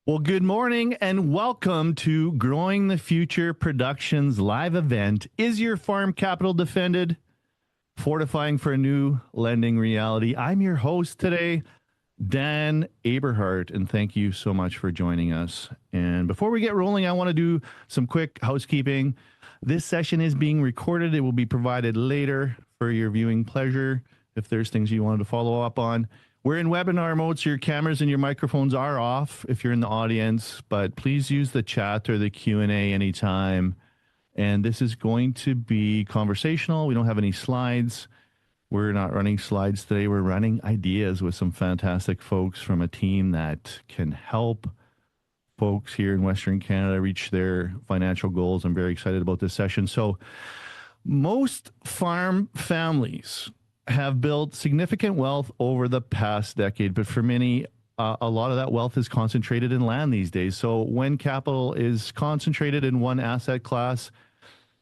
Well, good morning and welcome to Growing the Future Productions live event. Is your farm capital defended? Fortifying for a new lending reality. I'm your host today, Dan Aberhart, and thank you so much for joining us. And before we get rolling, I want to do some quick housekeeping. This session is being recorded. It will be provided later for your viewing pleasure if there's things you wanted to follow up on. We're in webinar mode, so your cameras and your microphones are off if you're in the audience, but please use the chat or the Q&A anytime. And this is going to be conversational. We don't have any slides. We're not running slides today. We're running ideas with some fantastic folks from a team that can help folks here in Western Canada reach their financial goals. I'm very excited about this session. So most farm families have built significant wealth over the past decade, but for many, a lot of that wealth is concentrated in land these days. So when capital is concentrated in one asset class,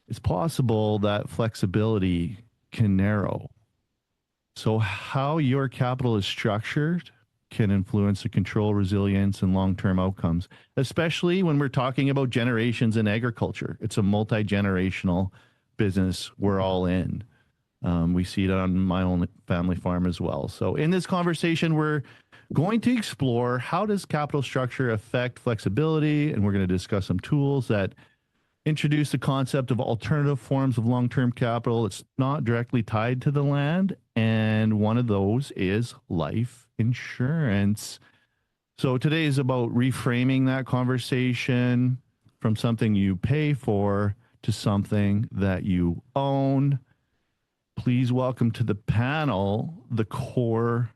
it's possible that flexibility can narrow. So how your capital is structured can influence the control, resilience, and long-term outcomes, especially when we're talking about generations in agriculture. It's a multi-generational business we're all in. We see it on my own family farm as well. So in this conversation, we're going to explore how does capital structure affect flexibility, and we're going to discuss some tools that introduce the concept of alternative forms of long-term capital. It's not directly tied to the land, and one of those is life insurance. So today is about reframing that conversation from something you pay for to something that you own. Please welcome to the panel the KOHR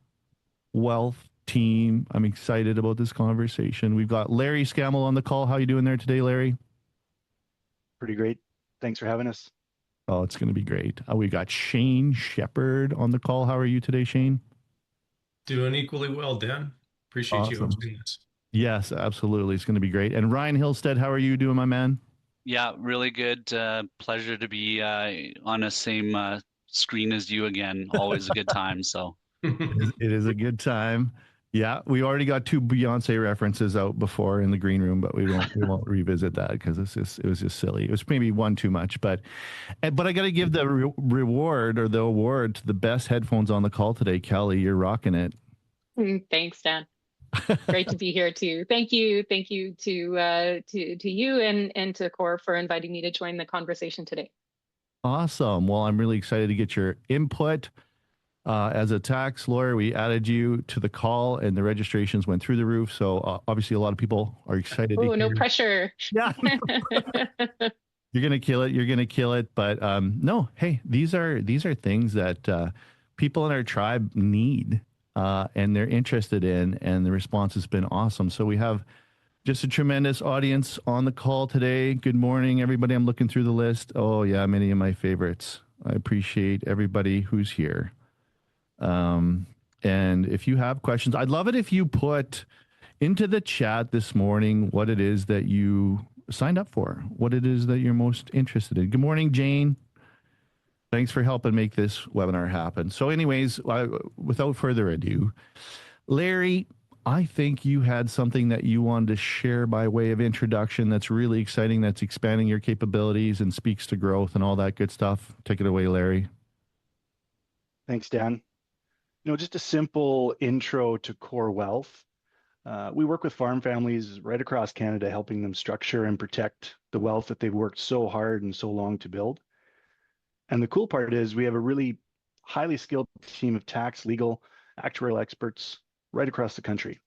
Wealth team. I'm excited about this conversation. We've got Larry Scammell on the call. How are you doing there today, Larry? Pretty great. Thanks for having us. Oh, it's going to be great. We've got Shane Shepherd on the call. How are you today, Shane? Doing equally well, Dan. Appreciate you hosting this. Yes, absolutely. It's going to be great. And Ryan Hillstead, how are you doing, my man? Yeah, really good. Pleasure to be on the same screen as you again. Always a good time. So it is a good time. Yeah, we already got 2 Beyonce references out before in the green room, but we won't revisit that because it was just silly. It was maybe one too much, but I got to give the reward or the award to the best headphones on the call today. Kelly, you're rocking it. Thanks, Dan. Great to be here too. Thank you to you and to KOHR for inviting me to join the conversation today. Awesome. Well, I'm really excited to get your input. As a tax lawyer, we added you to the call and the registrations went through the roof. So obviously a lot of people are excited. Oh, no pressure. Yeah. You're going to kill it. You're going to kill it. But no, hey, these are things that people in our tribe need and they're interested in, and the response has been awesome. So we have just a tremendous audience on the call today. Good morning, everybody. I'm looking through the list. Oh yeah, many of my favorites. I appreciate everybody who's here. And if you have questions, I'd love it if you put into the chat this morning what it is that you signed up for, what it is that you're most interested in. Good morning, Jane. Thanks for helping make this webinar happen. So anyways, without further ado, Larry, I think you had something that you wanted to share by way of introduction that's really exciting, that's expanding your capabilities and speaks to growth and all that good stuff. Take it away, Larry. Thanks, Dan. Just a simple intro to KOHR Wealth. We work with farm families right across Canada, helping them structure and protect the wealth that they've worked so hard and so long to build. And the cool part is we have a really highly skilled team of tax, legal, actuarial experts right across the country.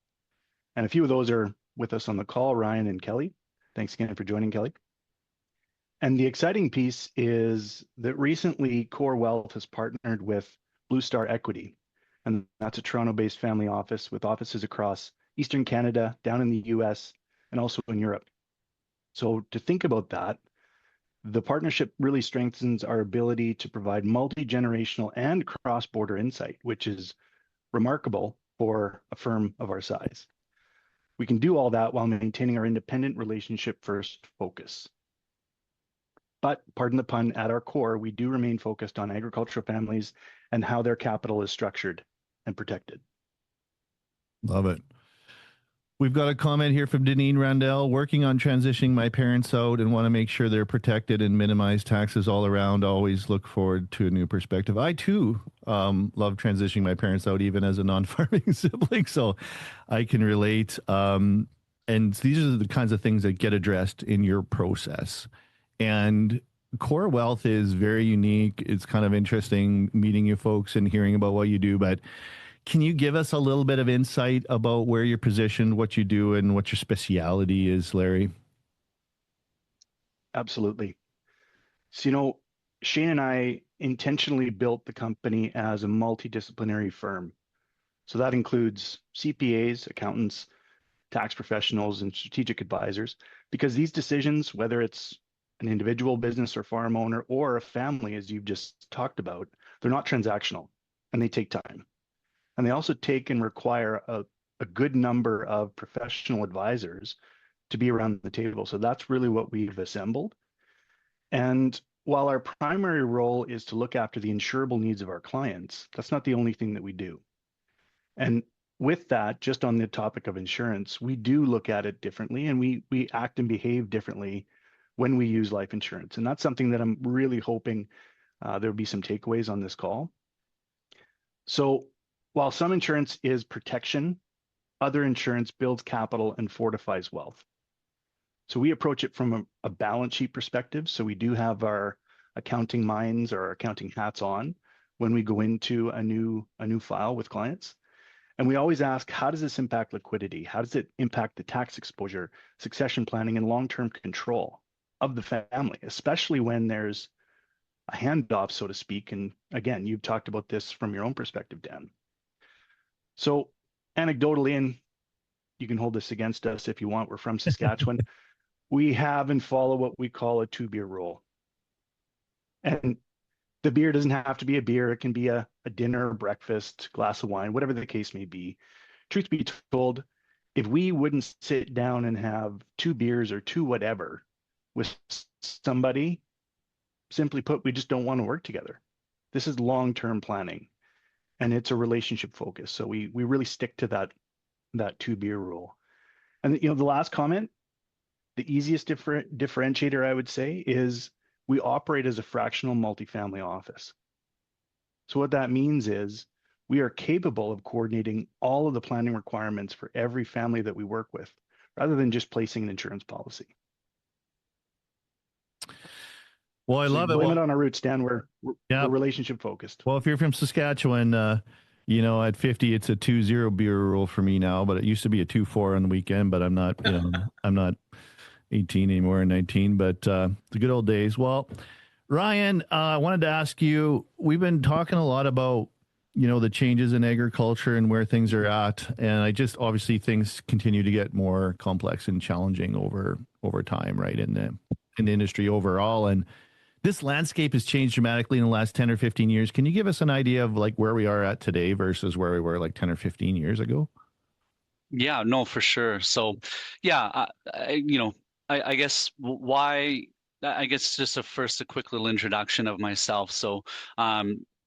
And a few of those are with us on the call, Ryan and Kelly. Thanks again for joining, Kelly. And the exciting piece is that recently KOHR Wealth has partnered with Blue Star Equity. And that's a Toronto-based family office with offices across Eastern Canada, down in the US, and also in Europe. So to think about that, the partnership really strengthens our ability to provide multi-generational and cross-border insight, which is remarkable for a firm of our size. We can do all that while maintaining our independent relationship-first focus. But pardon the pun, at our core, we do remain focused on agricultural families and how their capital is structured and protected. Love it. We've got a comment here from Deneen Randell. Working on transitioning my parents out and want to make sure they're protected and minimize taxes all around. Always look forward to a new perspective. I too love transitioning my parents out, even as a non-farming sibling, so I can relate. And these are the kinds of things that get addressed in your process. And KOHR Wealth is very unique. It's kind of interesting meeting you folks and hearing about what you do, but can you give us a little bit of insight about where you're positioned, what you do, and what your speciality is, Larry? Absolutely. So, Shane and I intentionally built the company as a multidisciplinary firm. So that includes CPAs, accountants, tax professionals, and strategic advisors, because these decisions, whether it's an individual business or farm owner or a family, as you've just talked about, they're not transactional and they take time. And they also take and require a good number of professional advisors to be around the table. So that's really what we've assembled. And while our primary role is to look after the insurable needs of our clients, that's not the only thing that we do. And with that, just on the topic of insurance, we do look at it differently, and we act and behave differently when we use life insurance. And that's something that I'm really hoping there'll be some takeaways on this call. So while some insurance is protection, other insurance builds capital and fortifies wealth. So we approach it from a balance sheet perspective. So we do have our accounting minds or our accounting hats on when we go into a new file with clients. And we always ask, how does this impact liquidity? How does it impact the tax exposure, succession planning, and long-term control of the family, especially when there's a handoff, so to speak? And again, you've talked about this from your own perspective, Dan. So anecdotally, and you can hold this against us if you want, we're from Saskatchewan, we have and follow what we call a 2-beer rule. And the beer doesn't have to be a beer. It can be a dinner, breakfast, glass of wine, whatever the case may be. Truth be told, if we wouldn't sit down and have 2 beers or 2 whatever with somebody, simply put, we just don't want to work together. This is long-term planning, and it's a relationship focus. So we really stick to that 2-beer rule. And the last comment, the easiest differentiator I would say is we operate as a fractional multifamily office. So what that means is we are capable of coordinating all of the planning requirements for every family that we work with, rather than just placing an insurance policy. Well, I love it. Blame it on our roots, Dan. We're relationship focused. Well, if you're from Saskatchewan, at 50, it's a 2-0 beer rule for me now, but it used to be a 2-4 on the weekend, but I'm not, I'm not 18 anymore, 19, but the good old days. Well, Ryan, I wanted to ask you, we've been talking a lot about, the changes in agriculture and where things are at. And obviously things continue to get more complex and challenging over time, right? In the industry overall. And this landscape has changed dramatically in the last 10 or 15 years. Can you give us an idea of like where we are at today versus where we were like 10 or 15 years ago? Yeah, no, for sure. So, yeah, I guess why, I guess just a quick little introduction of myself. So,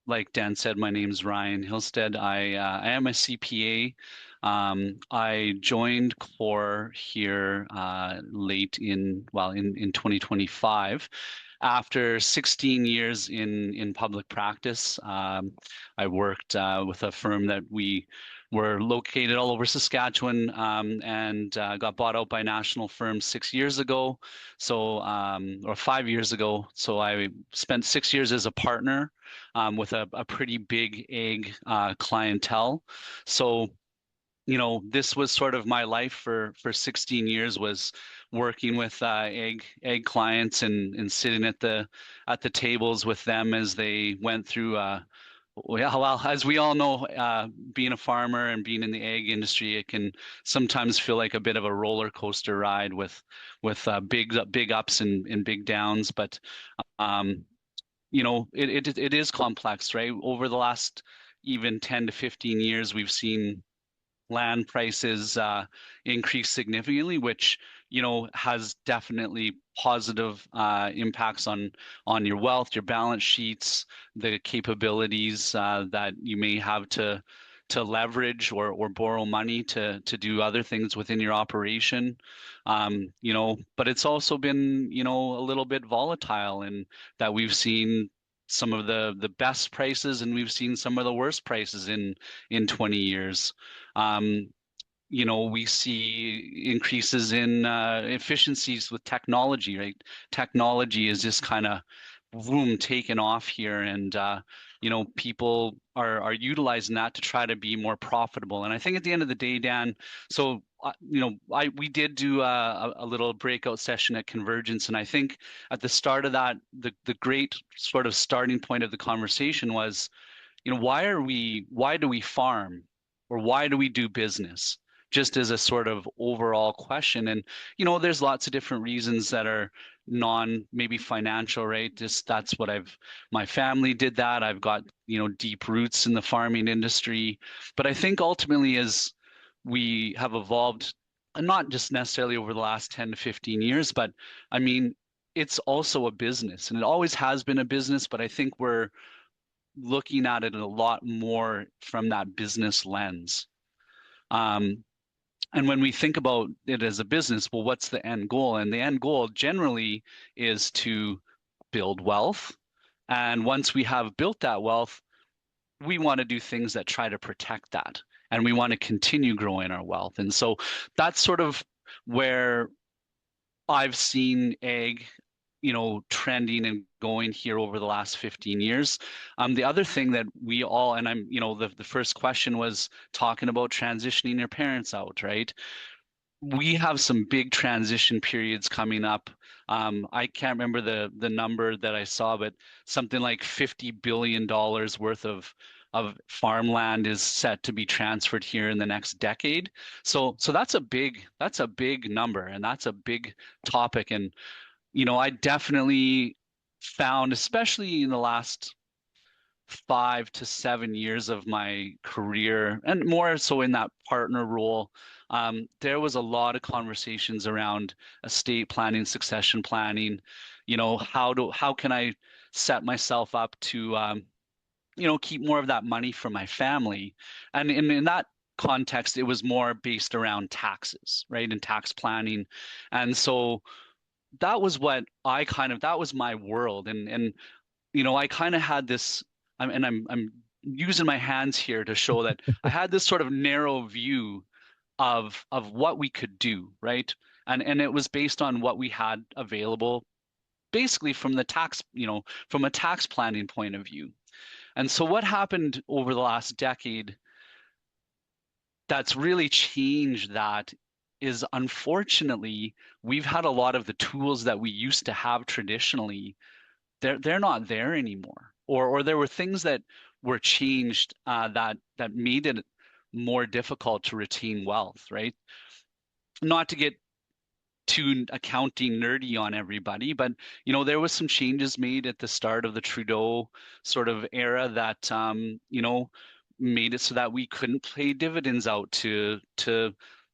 like Dan said, my name's Ryan Hillstead. I am a CPA. I joined KOHR here late in 2025. After 16 years in public practice, I worked with a firm that we were located all over Saskatchewan and got bought out by a national firm 6 years ago, or 5 years ago. So I spent 6 years as a partner with a pretty big ag clientele. So this was sort of my life for 16 years, was working with egg clients and sitting at the tables with them as they went through well, as we all know, being a farmer and being in the ag industry, it can sometimes feel like a bit of a roller coaster ride with big ups and big downs. But it is complex, right? Over the last even 10 to 15 years, we've seen land prices increase significantly, which has definitely positive impacts on your wealth, your balance sheets, the capabilities that you may have to leverage or borrow money to do other things within your operation. But it's also been, a little bit volatile in that we've seen some of the best prices and we've seen some of the worst prices in 20 years. We see increases in efficiencies with technology, right? Technology is just kind of boom taken off here, and people are utilizing that to try to be more profitable. And I think at the end of the day, Dan, so we did do a little breakout session at Convergence, and I think at the start of that, the great sort of starting point of the conversation was, why do we farm, or why do we do business? Just as a sort of overall question. And, there's lots of different reasons that are maybe financial, right? Just that's what my family did that. I've got, deep roots in the farming industry. But I think ultimately as we have evolved, and not just necessarily over the last 10 to 15 years, but I mean, it's also a business, and it always has been a business, but I think we're looking at it a lot more from that business lens. And when we think about it as a business, well, what's the end goal? And the end goal generally is to build wealth. And once we have built that wealth, we want to do things that try to protect that. And we want to continue growing our wealth. And so that's sort of where I've seen ag, trending and going here over the last 15 years. The other thing that we all, and I'm, the first question was talking about transitioning your parents out, right? We have some big transition periods coming up. I can't remember the number that I saw, but something like $50 billion worth of farmland is set to be transferred here in the next decade. So that's a big number, and that's a big topic. And I definitely found, especially in the last 5 to 7 years of my career, and more so in that partner role, there was a lot of conversations around estate planning, succession planning. How can I set myself up to, keep more of that money for my family? And in that context, it was more based around taxes, right, and tax planning. And so that was that was my world. And I kind of had this, I'm using my hands here to show that I had this sort of narrow view of what we could do, right? And it was based on what we had available, basically from the tax, from a tax planning point of view. And so what happened over the last decade that's really changed that is, unfortunately, we've had a lot of the tools that we used to have traditionally, they're not there anymore, or there were things that were changed that made it more difficult to retain wealth, right? Not to get too accounting nerdy on everybody, but there was some changes made at the start of the Trudeau sort of era that made it so that we couldn't pay dividends out to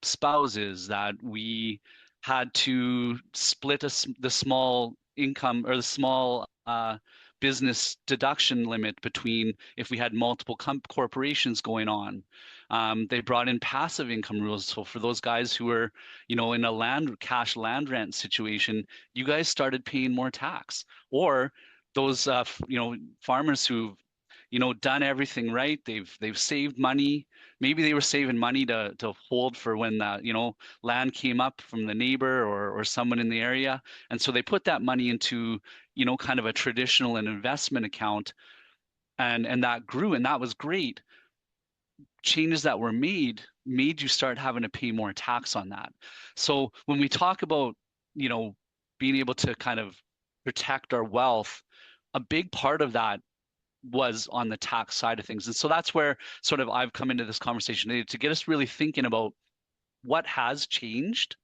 spouses, that we had to split the small income or the small business deduction limit between if we had multiple corporations going on. They brought in passive income rules. So for those guys who were, in a cash land rent situation, you guys started paying more tax. Or those, farmers who've, done everything right. They've saved money. Maybe they were saving money to hold for when the, land came up from the neighbor or someone in the area. And so they put that money into, kind of a traditional and investment account, and that grew, and that was great. Changes that were made you start having to pay more tax on that. So when we talk about, being able to kind of protect our wealth, a big part of that was on the tax side of things. And so that's where sort of I've come into this conversation today to get us really thinking about what has changed,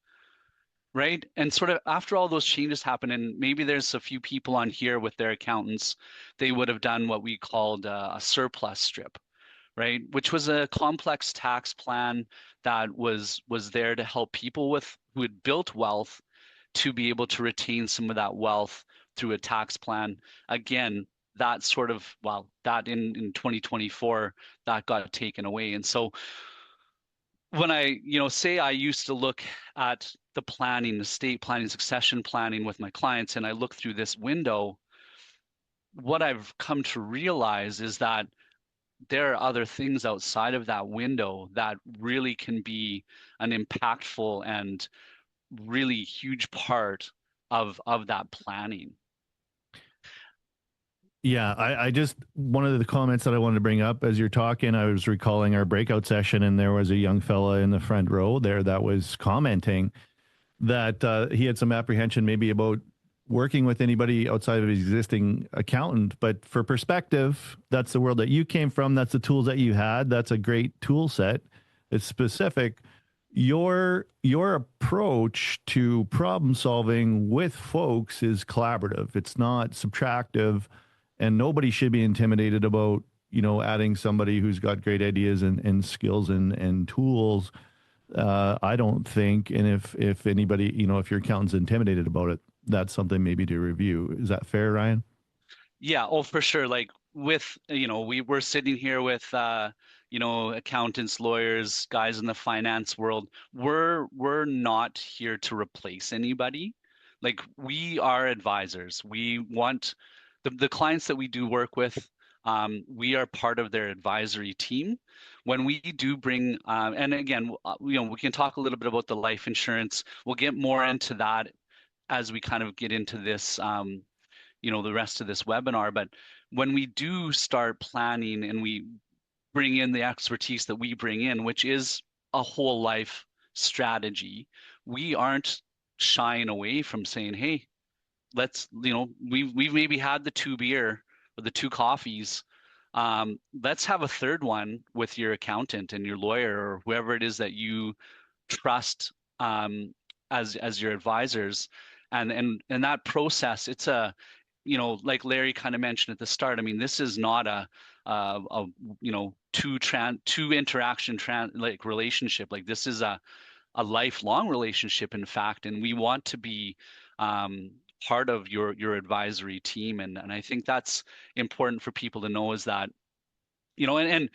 right? And sort of after all those changes happen, and maybe there's a few people on here with their accountants, they would have done what we called a surplus strip, right? Which was a complex tax plan that was there to help people who had built wealth to be able to retain some of that wealth through a tax plan. Again, that sort of, well, that in 2024, that got taken away. And so when I, say I used to look at the planning, estate planning, succession planning with my clients, and I look through this window, what I've come to realize is that there are other things outside of that window that really can be an impactful and really huge part of that planning. Yeah, I just, one of the comments that I wanted to bring up as you're talking, I was recalling our breakout session, and there was a young fella in the front row there that was commenting that he had some apprehension maybe about working with anybody outside of his existing accountant. But for perspective, that's the world that you came from. That's the tools that you had. That's a great tool set. It's specific. Your approach to problem solving with folks is collaborative. It's not subtractive, and nobody should be intimidated about, adding somebody who's got great ideas and skills and tools. I don't think. And if anybody, if your accountant's intimidated about it, that's something maybe to review. Is that fair, Ryan? Yeah, oh, for sure. Like with, we're sitting here with, accountants, lawyers, guys in the finance world. We're not here to replace anybody. Like, we are advisors. We want the clients that we do work with. We are part of their advisory team. When we do bring, and again, we can talk a little bit about the life insurance. We'll get more into that as we kind of get into this, the rest of this webinar. But when we do start planning and we bring in the expertise that we bring in, which is a whole life strategy, we aren't shying away from saying, hey, let's, we've maybe had the 2 beer or the 2 coffees. Let's have a third one with your accountant and your lawyer or whoever it is that you trust as your advisors. And that process, it's a, like Larry kind of mentioned at the start, I mean, this is not a two interaction like relationship. Like, this is a lifelong relationship, in fact, and we want to be part of your advisory team. And I think that's important for people to know, is that, and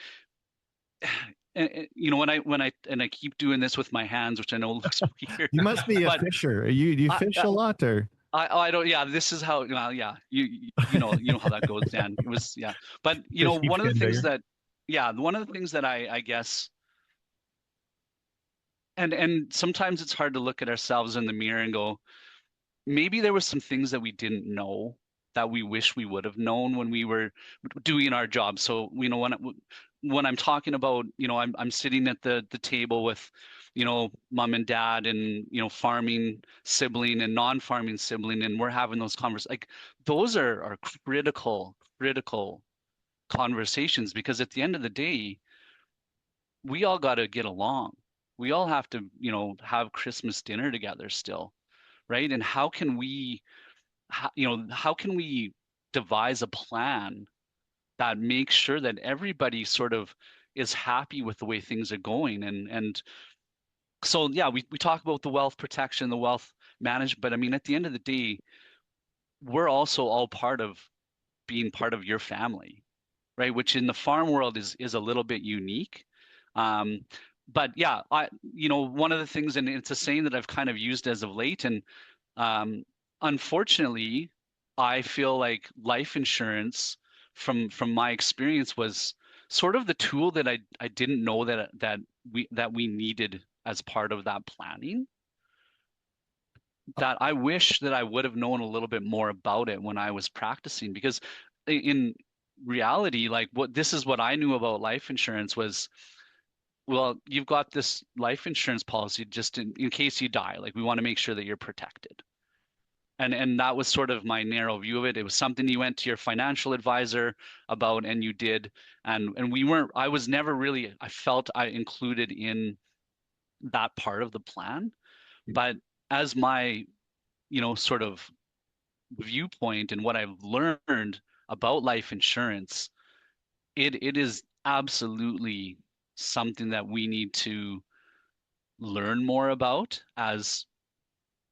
when I keep doing this with my hands, which I know looks weird. You must be a fisher. You fish a lot, or I don't. Yeah, this is how. Well, yeah, you know how that goes, Dan. It was, yeah, but one of the things that, one of the things that I guess, and sometimes it's hard to look at ourselves in the mirror and go, maybe there were some things that we didn't know that we wish we would have known when we were doing our job. So, when I'm talking about, I'm sitting at the table with, mom and dad and, farming sibling and non-farming sibling, and we're having those conversations. Like, those are critical conversations, because at the end of the day, we all got to get along. We all have to, have Christmas dinner together still, right? And how can we devise a plan that makes sure that everybody sort of is happy with the way things are going? And so, yeah, we talk about the wealth protection, the wealth management, but I mean, at the end of the day, we're also all part of being part of your family, right? Which in the farm world is a little bit unique. But yeah, one of the things, and it's a saying that I've kind of used as of late, and unfortunately, I feel like life insurance, from my experience, was sort of the tool that I didn't know that we needed as part of that planning. That I wish that I would have known a little bit more about it when I was practicing, because in reality, like, this is what I knew about life insurance was, well, you've got this life insurance policy just in case you die. Like, we want to make sure that you're protected. And that was sort of my narrow view of it. It was something you went to your financial advisor about, and you did. And I was never really, I felt I included in that part of the plan. But as my, sort of viewpoint and what I've learned about life insurance, it is absolutely something that we need to learn more about as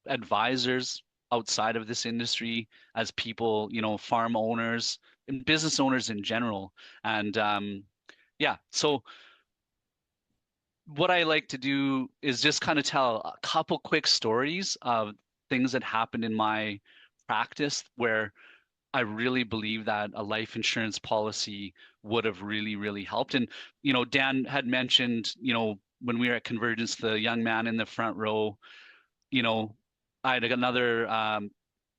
advisors outside of this industry, as people, farm owners. business owners in general. And yeah, so what I like to do is just kind of tell a couple quick stories of things that happened in my practice where I really believe that a life insurance policy would have really, really helped. And, Dan had mentioned, when we were at Convergence, the young man in the front row, I had another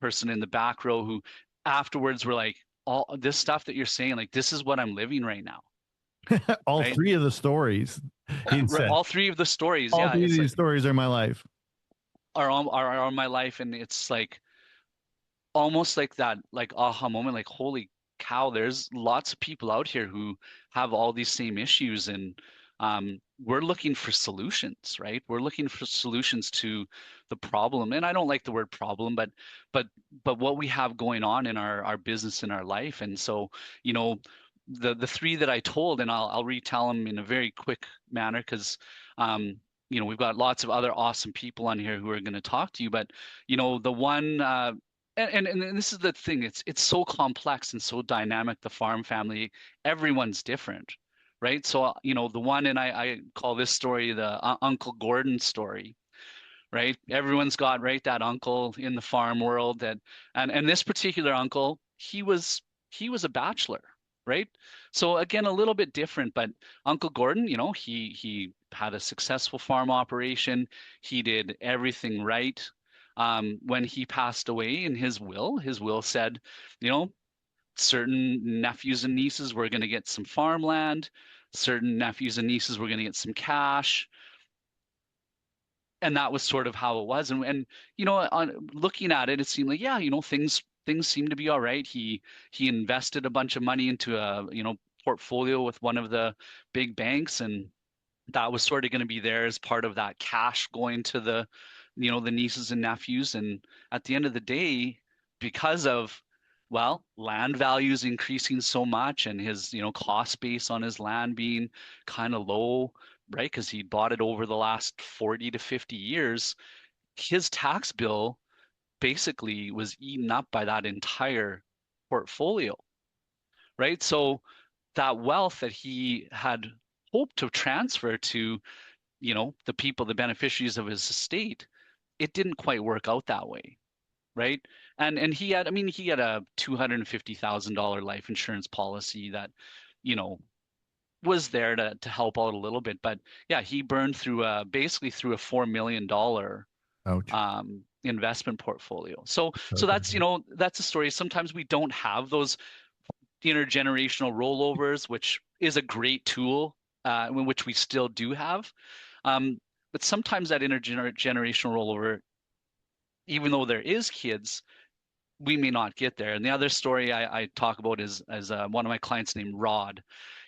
person in the back row who afterwards were like, all this stuff that you're saying, like, this is what I'm living right now. All right? three of the stories, he said. All three of the stories. All yeah. three of these like, stories are my life. are on my life. And it's like, almost like that, like aha moment, like, holy cow, there's lots of people out here who have all these same issues. And we're looking for solutions, right? We're looking for solutions to the problem. And I don't like the word problem, but what we have going on in our business, in our life. And so, the three that I told, and I'll retell them in a very quick manner, because we've got lots of other awesome people on here who are going to talk to you. But the one and this is the thing, it's so complex and so dynamic, the farm family, everyone's different, right? So the one, and I call this story the Uncle Gordon story, right? Everyone's got, right, that uncle in the farm world, that and this particular uncle, he was a bachelor, right? So again, a little bit different, but Uncle Gordon, he had a successful farm operation. He did everything right. When he passed away, in his will said, certain nephews and nieces were going to get some farmland, certain nephews and nieces were going to get some cash. And that was sort of how it was. And on looking at it, it seemed like, yeah, things seem to be all right. He invested a bunch of money into a, portfolio with one of the big banks, and that was sort of going to be there as part of that cash going to the nieces and nephews. And at the end of the day, because of, well, land values increasing so much, and his, cost base on his land being kind of low, right? Because he bought it over the last 40 to 50 years, his tax bill basically was eaten up by that entire portfolio, right? So that wealth that he had hoped to transfer to, the people, the beneficiaries of his estate, it didn't quite work out that way, right? And he had a $250,000 life insurance policy that, was there to help out a little bit. But yeah, he burned through basically through a $4 million investment portfolio. So that's, that's a story. Sometimes we don't have those intergenerational rollovers, which is a great tool, which we still do have. But sometimes that intergenerational rollover, even though there is kids, we may not get there. And the other story I talk about is one of my clients named Rod.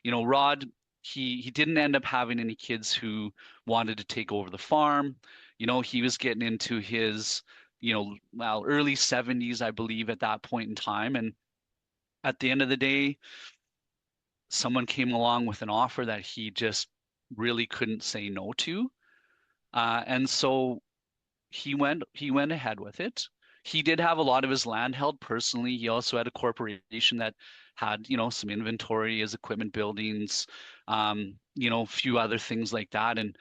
Rod, he didn't end up having any kids who wanted to take over the farm. He was getting into his, early 70s, I believe, at that point in time. And at the end of the day, someone came along with an offer that he just really couldn't say no to. And so he went ahead with it. He did have a lot of his land held personally. He also had a corporation that had, some inventory as equipment buildings, a few other things like that. And,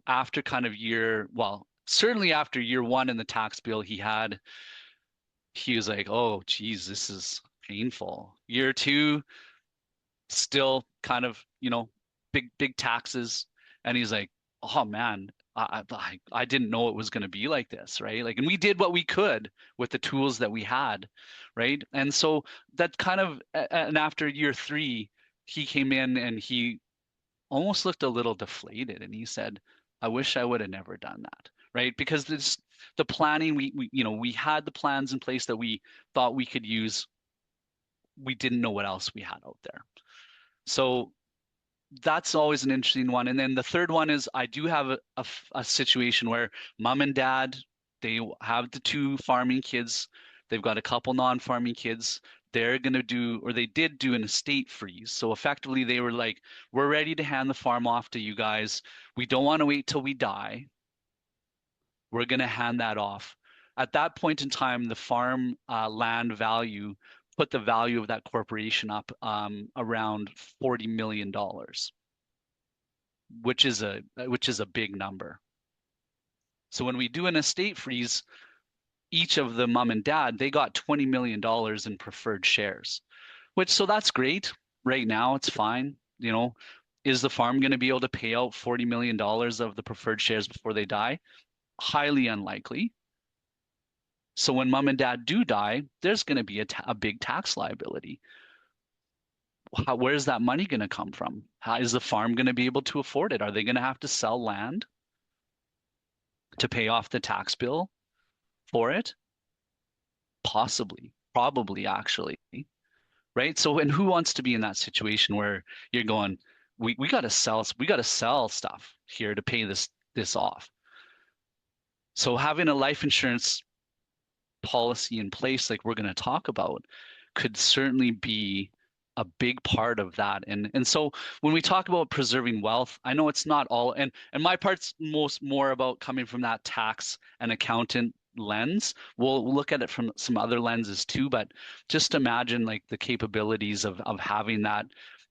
after kind of certainly after year one in the tax bill he was like, oh, geez, this is painful. Year two, still kind of, big taxes. And he's like, oh man, I didn't know it was going to be like this, right? Like, and we did what we could with the tools that we had, right? And so that kind of, and after year three, he came in and he almost looked a little deflated, and he said, I wish I would have never done that, right? Because the planning, we had the plans in place that we thought we could use. We didn't know what else we had out there. So that's always an interesting one. And then the third one is, I do have a situation where mom and dad, they have the two farming kids. They've got a couple non-farming kids. They're going to do, or they did do, an estate freeze. So effectively they were like, we're ready to hand the farm off to you guys. We don't want to wait till we die. We're going to hand that off. At that point in time, the farm land value put the value of that corporation up around $40 million, which is a big number. So when we do an estate freeze, each of the mom and dad, they got $20 million in preferred shares, so that's great. Right now, it's fine. Is the farm going to be able to pay out $40 million of the preferred shares before they die? Highly unlikely. So when mom and dad do die, there's going to be a big tax liability. Where's that money going to come from? How is the farm going to be able to afford it? Are they going to have to sell land to pay off the tax bill for it? Possibly, probably, actually. Right? So, and who wants to be in that situation where you're going, we got to sell stuff here to pay this off. So having a life insurance policy in place, like we're going to talk about, could certainly be a big part of that. And so when we talk about preserving wealth, I know it's not all, and my part's more about coming from that tax and accountant lens. We'll look at it from some other lenses too, but just imagine like the capabilities of having that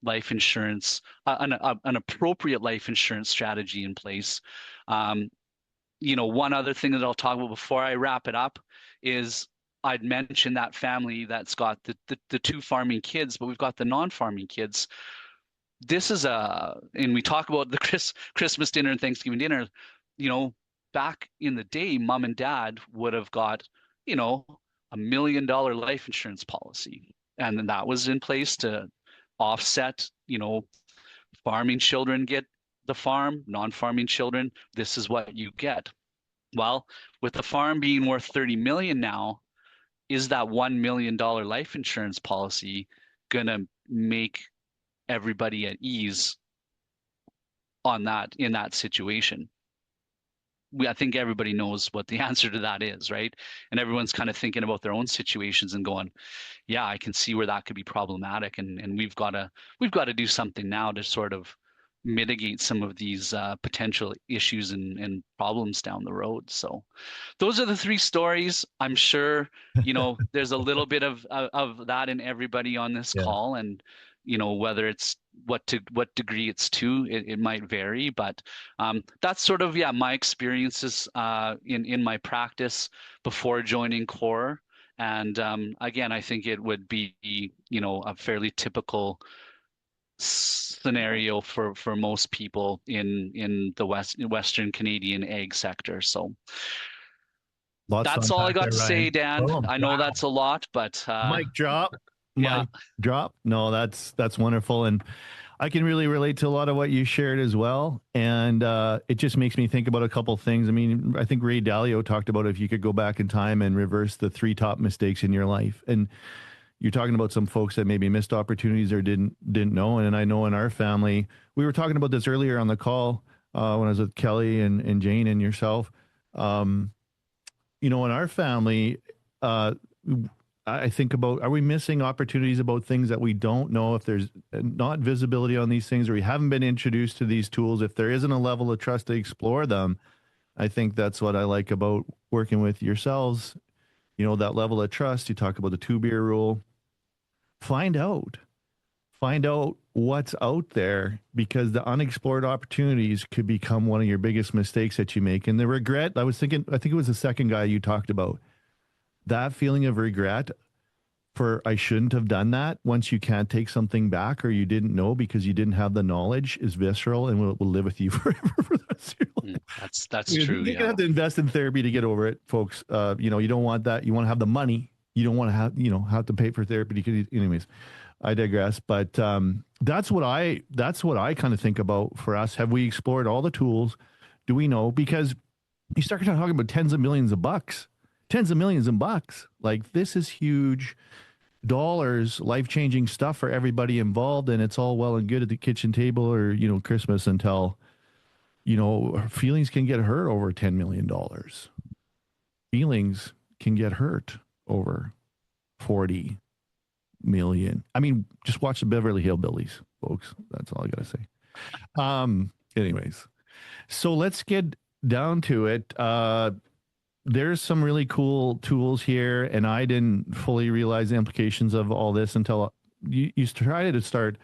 life insurance, an appropriate life insurance strategy in place. One other thing that I'll talk about before I wrap it up is I'd mentioned that family that's got the two farming kids, but we've got the non-farming kids. This is and we talk about the Christmas dinner and Thanksgiving dinner, back in the day, mom and dad would have got, $1 million life insurance policy. And then that was in place to offset, farming children get the farm, non-farming children, this is what you get. Well, with the farm being worth 30 million now, is that $1 million life insurance policy going to make everybody at ease in that situation? I think everybody knows what the answer to that is, right? And everyone's kind of thinking about their own situations and going, yeah, I can see where that could be problematic. And we've got to do something now to sort of mitigate some of these potential issues and problems down the road. So those are the three stories. I'm sure, there's a little bit of that in everybody on this call, and, whether it's what degree it's to, it might vary, but that's sort of, my experiences in my practice before joining KOHR. And again, I think it would be, a fairly typical scenario for most people in the Western Canadian ag sector. So that's all I got to say, Dan. I know that's a lot, but mic drop. Mic drop. No, that's wonderful, and I can really relate to a lot of what you shared as well. And it just makes me think about a couple things. I mean, I think Ray Dalio talked about if you could go back in time and reverse the 3 top mistakes in your life. And you're talking about some folks that maybe missed opportunities or didn't know. And I know in our family, we were talking about this earlier on the call when I was with Kelly and Jane and yourself. In our family, I think about, are we missing opportunities about things that we don't know, if there's not visibility on these things, or we haven't been introduced to these tools, if there isn't a level of trust to explore them? I think that's what I like about working with yourselves. That level of trust. You talk about the 2-beer rule. Find out what's out there, because the unexplored opportunities could become one of your biggest mistakes that you make. And the regret, I think it was the second guy you talked about, that feeling of regret for I shouldn't have done that, once you can't take something back or you didn't know because you didn't have the knowledge, is visceral and will live with you forever for the rest of your life. That's true. You're gonna have to invest in therapy to get over it, folks. You don't want that. You want to have the money. You don't want to have to pay for therapy. Anyways, I digress. But that's what I kind of think about for us. Have we explored all the tools? Do we know? Because you start talking about tens of millions of bucks. Like, this is huge dollars, life-changing stuff for everybody involved. And it's all well and good at the kitchen table or, Christmas, until, feelings can get hurt over $10 million. Feelings can get hurt over 40 million. I mean, just watch the Beverly Hillbillies, folks. That's all I got to say. Anyways, so let's get down to it. there's some really cool tools here, and I didn't fully realize the implications of all this until you tried to start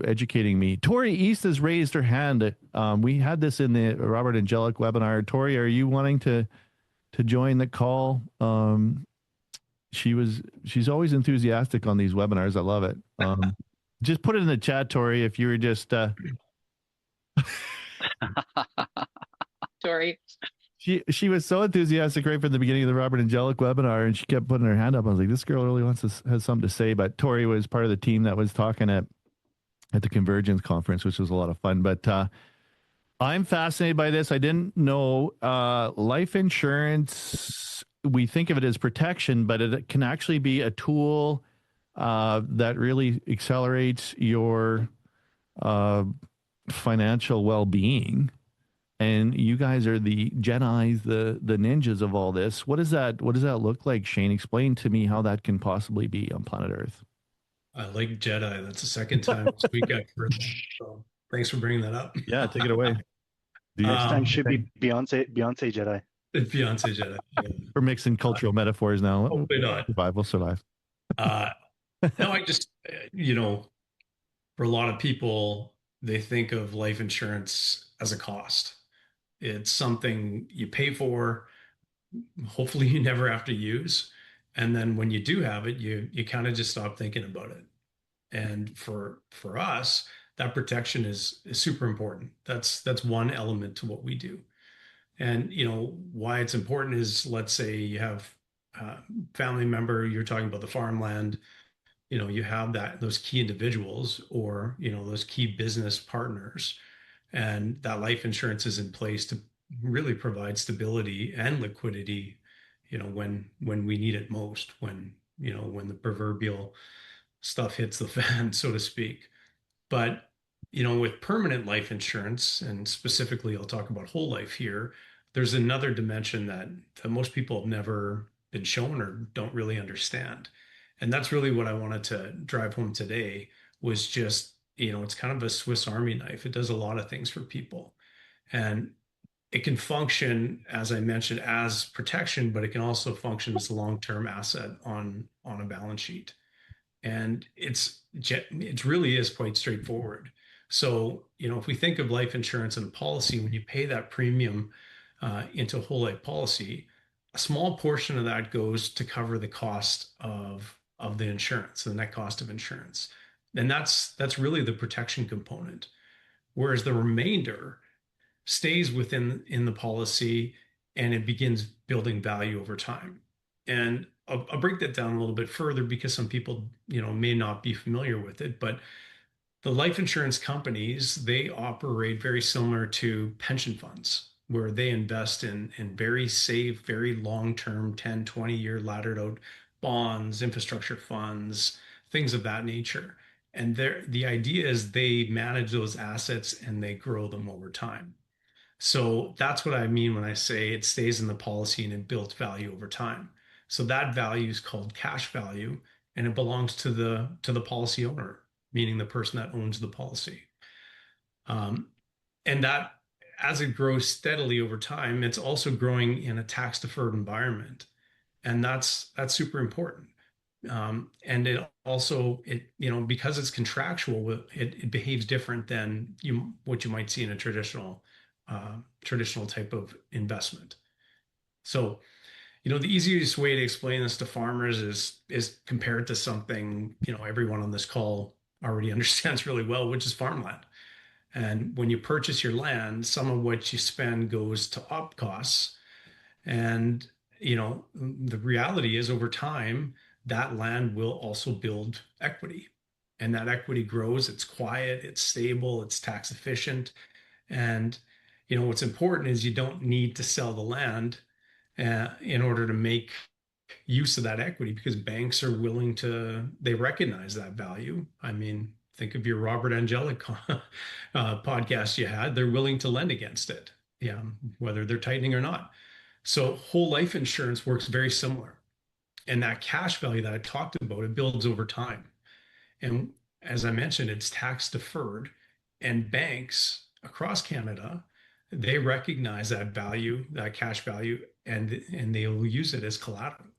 educating me. Tori East has raised her hand. We had this in the Robert Angelic webinar. Tori, are you wanting to join the call? She's always enthusiastic on these webinars. I love it. Just put it in the chat, Tori, if you were just Tori. She was so enthusiastic right from the beginning of the Robert Angelic webinar, and she kept putting her hand up. I was like, this girl really has something to say. But Tori was part of the team that was talking at the Convergence conference, which was a lot of fun. But I'm fascinated by this. I didn't know life insurance. We think of it as protection, but it can actually be a tool that really accelerates your financial well-being. And you guys are the Jedis, the ninjas of all this. What does that look like, Shane? Explain to me how that can possibly be on planet Earth. I like Jedi. That's the second time this week I've heard that. So thanks for bringing that up. Yeah, take it away. Next time should be Beyonce Jedi. Beyonce Jedi. Yeah. We're mixing cultural metaphors now. Hopefully not. We'll survive. No, I just, for a lot of people, they think of life insurance as a cost. It's something you pay for, hopefully you never have to use. And then when you do have it, you kind of just stop thinking about it. And for us, that protection is super important. That's one element to what we do. And why it's important is, let's say you have a family member, you're talking about the farmland, you have those key individuals or those key business partners, and that life insurance is in place to really provide stability and liquidity when we need it most, when the proverbial stuff hits the fan, so to speak. But with permanent life insurance, and specifically I'll talk about whole life here, there's another dimension that most people have never been shown or don't really understand. And that's really what I wanted to drive home today, was just, it's kind of a Swiss Army knife. It does a lot of things for people. And it can function, as I mentioned, as protection, but it can also function as a long-term asset on a balance sheet. And it really is quite straightforward. So, if we think of life insurance and a policy, when you pay that premium into a whole life policy, a small portion of that goes to cover the cost of the insurance, the net cost of insurance. And that's really the protection component. Whereas the remainder stays within the policy, and it begins building value over time. And I'll break that down a little bit further, because some people, may not be familiar with it, but the life insurance companies, they operate very similar to pension funds, where they invest in very safe, very long-term, 10, 20-year laddered out bonds, infrastructure funds, things of that nature. And the idea is they manage those assets and they grow them over time. So that's what I mean when I say it stays in the policy and it builds value over time. So that value is called cash value, and it belongs to the policy owner, meaning the person that owns the policy. And that, as it grows steadily over time, it's also growing in a tax deferred environment, and that's super important. And it also, because it's contractual, it behaves different than what you might see in a traditional type of investment. So, the easiest way to explain this to farmers is compare it to something, everyone on this call already understands really well, which is farmland. And when you purchase your land, some of what you spend goes to op costs. And, the reality is, over time, that land will also build equity. And that equity grows, it's quiet, it's stable, it's tax efficient. And, what's important is you don't need to sell the land in order to make use of that equity, because banks are willing to, they recognize that value. I mean, think of your Robert Angelic podcast you had. They're willing to lend against it, whether they're tightening or not. So whole life insurance works very similar. And that cash value that I talked about, it builds over time. And as I mentioned, it's tax deferred, and banks across Canada, they recognize that value, that cash value, and they will use it as collateral.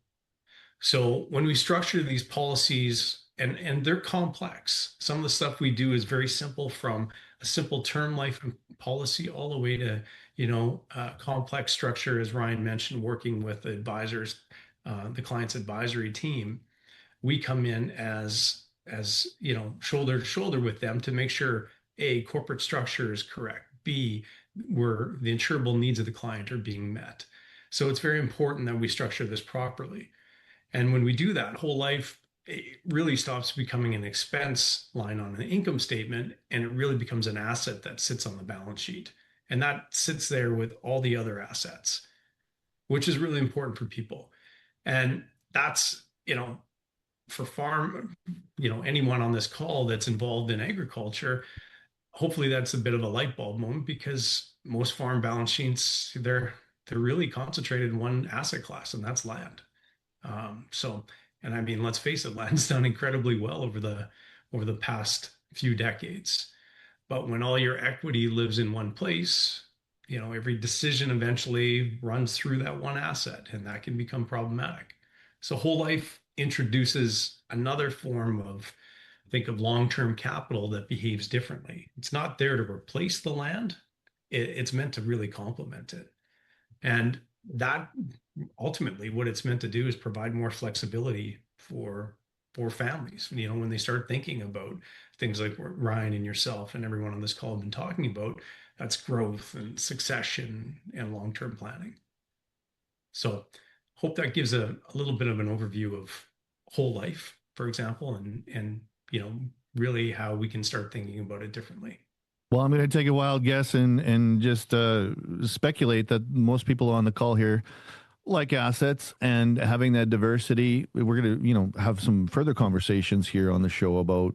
So when we structure these policies, and they're complex, some of the stuff we do is very simple, from a simple term life policy all the way to, complex structure, as Ryan mentioned, working with the advisors, the client's advisory team. We come in as shoulder to shoulder with them to make sure A, corporate structure is correct, B, where the insurable needs of the client are being met. So it's very important that we structure this properly. And when we do that, whole life, it really stops becoming an expense line on an income statement, and it really becomes an asset that sits on the balance sheet. And that sits there with all the other assets, which is really important for people. And that's, for farm, anyone on this call that's involved in agriculture, hopefully that's a bit of a light bulb moment, because most farm balance sheets, they're really concentrated in one asset class, and that's land. And I mean, let's face it, land's done incredibly well over the past few decades. But when all your equity lives in one place, every decision eventually runs through that one asset, and that can become problematic. So whole life introduces another form of, think of long-term capital that behaves differently. It's not there to replace the land. It's meant to really complement it. And that ultimately, what it's meant to do is provide more flexibility for families. When they start thinking about things like what Ryan and yourself and everyone on this call have been talking about, that's growth and succession and long-term planning. So hope that gives a little bit of an overview of whole life, for example, and really how we can start thinking about it differently. Well, I'm going to take a wild guess and just speculate that most people on the call here like assets, and having that diversity. We're going to, have some further conversations here on the show about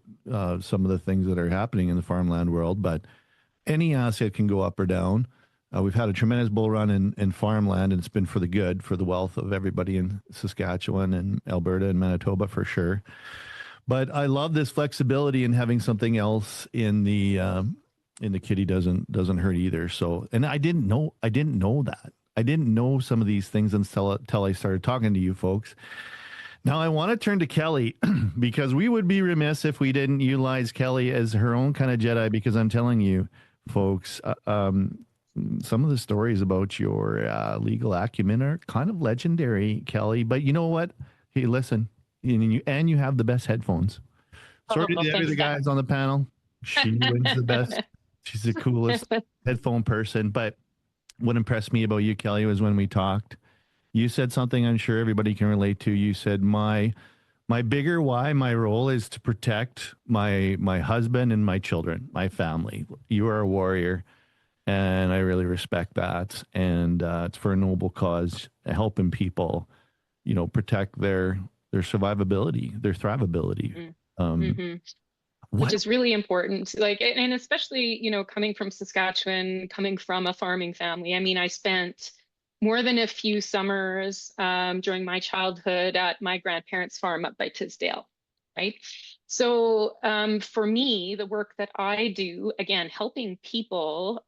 some of the things that are happening in the farmland world, but any asset can go up or down. We've had a tremendous bull run in farmland, and it's been for the good, for the wealth of everybody in Saskatchewan and Alberta and Manitoba for sure. But I love this flexibility, and having something else in the kitty doesn't hurt either. So, and I didn't know that. I didn't know some of these things until I started talking to you folks. Now I want to turn to Kelly, because we would be remiss if we didn't utilize Kelly as her own kind of Jedi, because I'm telling you folks, some of the stories about your legal acumen are kind of legendary, Kelly. But you know what? Hey, listen, and you have the best headphones. Sorry to the other guys on the panel. She wins the best. She's the coolest headphone person. But what impressed me about you, Kelly, was when we talked, you said something I'm sure everybody can relate to. You said, my bigger why, my role is to protect my husband and my children, my family. You are a warrior, and I really respect that. And it's for a noble cause, helping people, protect their survivability, their thrivability. Which is really important. And especially, coming from Saskatchewan, coming from a farming family. I mean, I spent more than a few summers during my childhood at my grandparents' farm up by Tisdale, right? So for me, the work that I do, again, helping people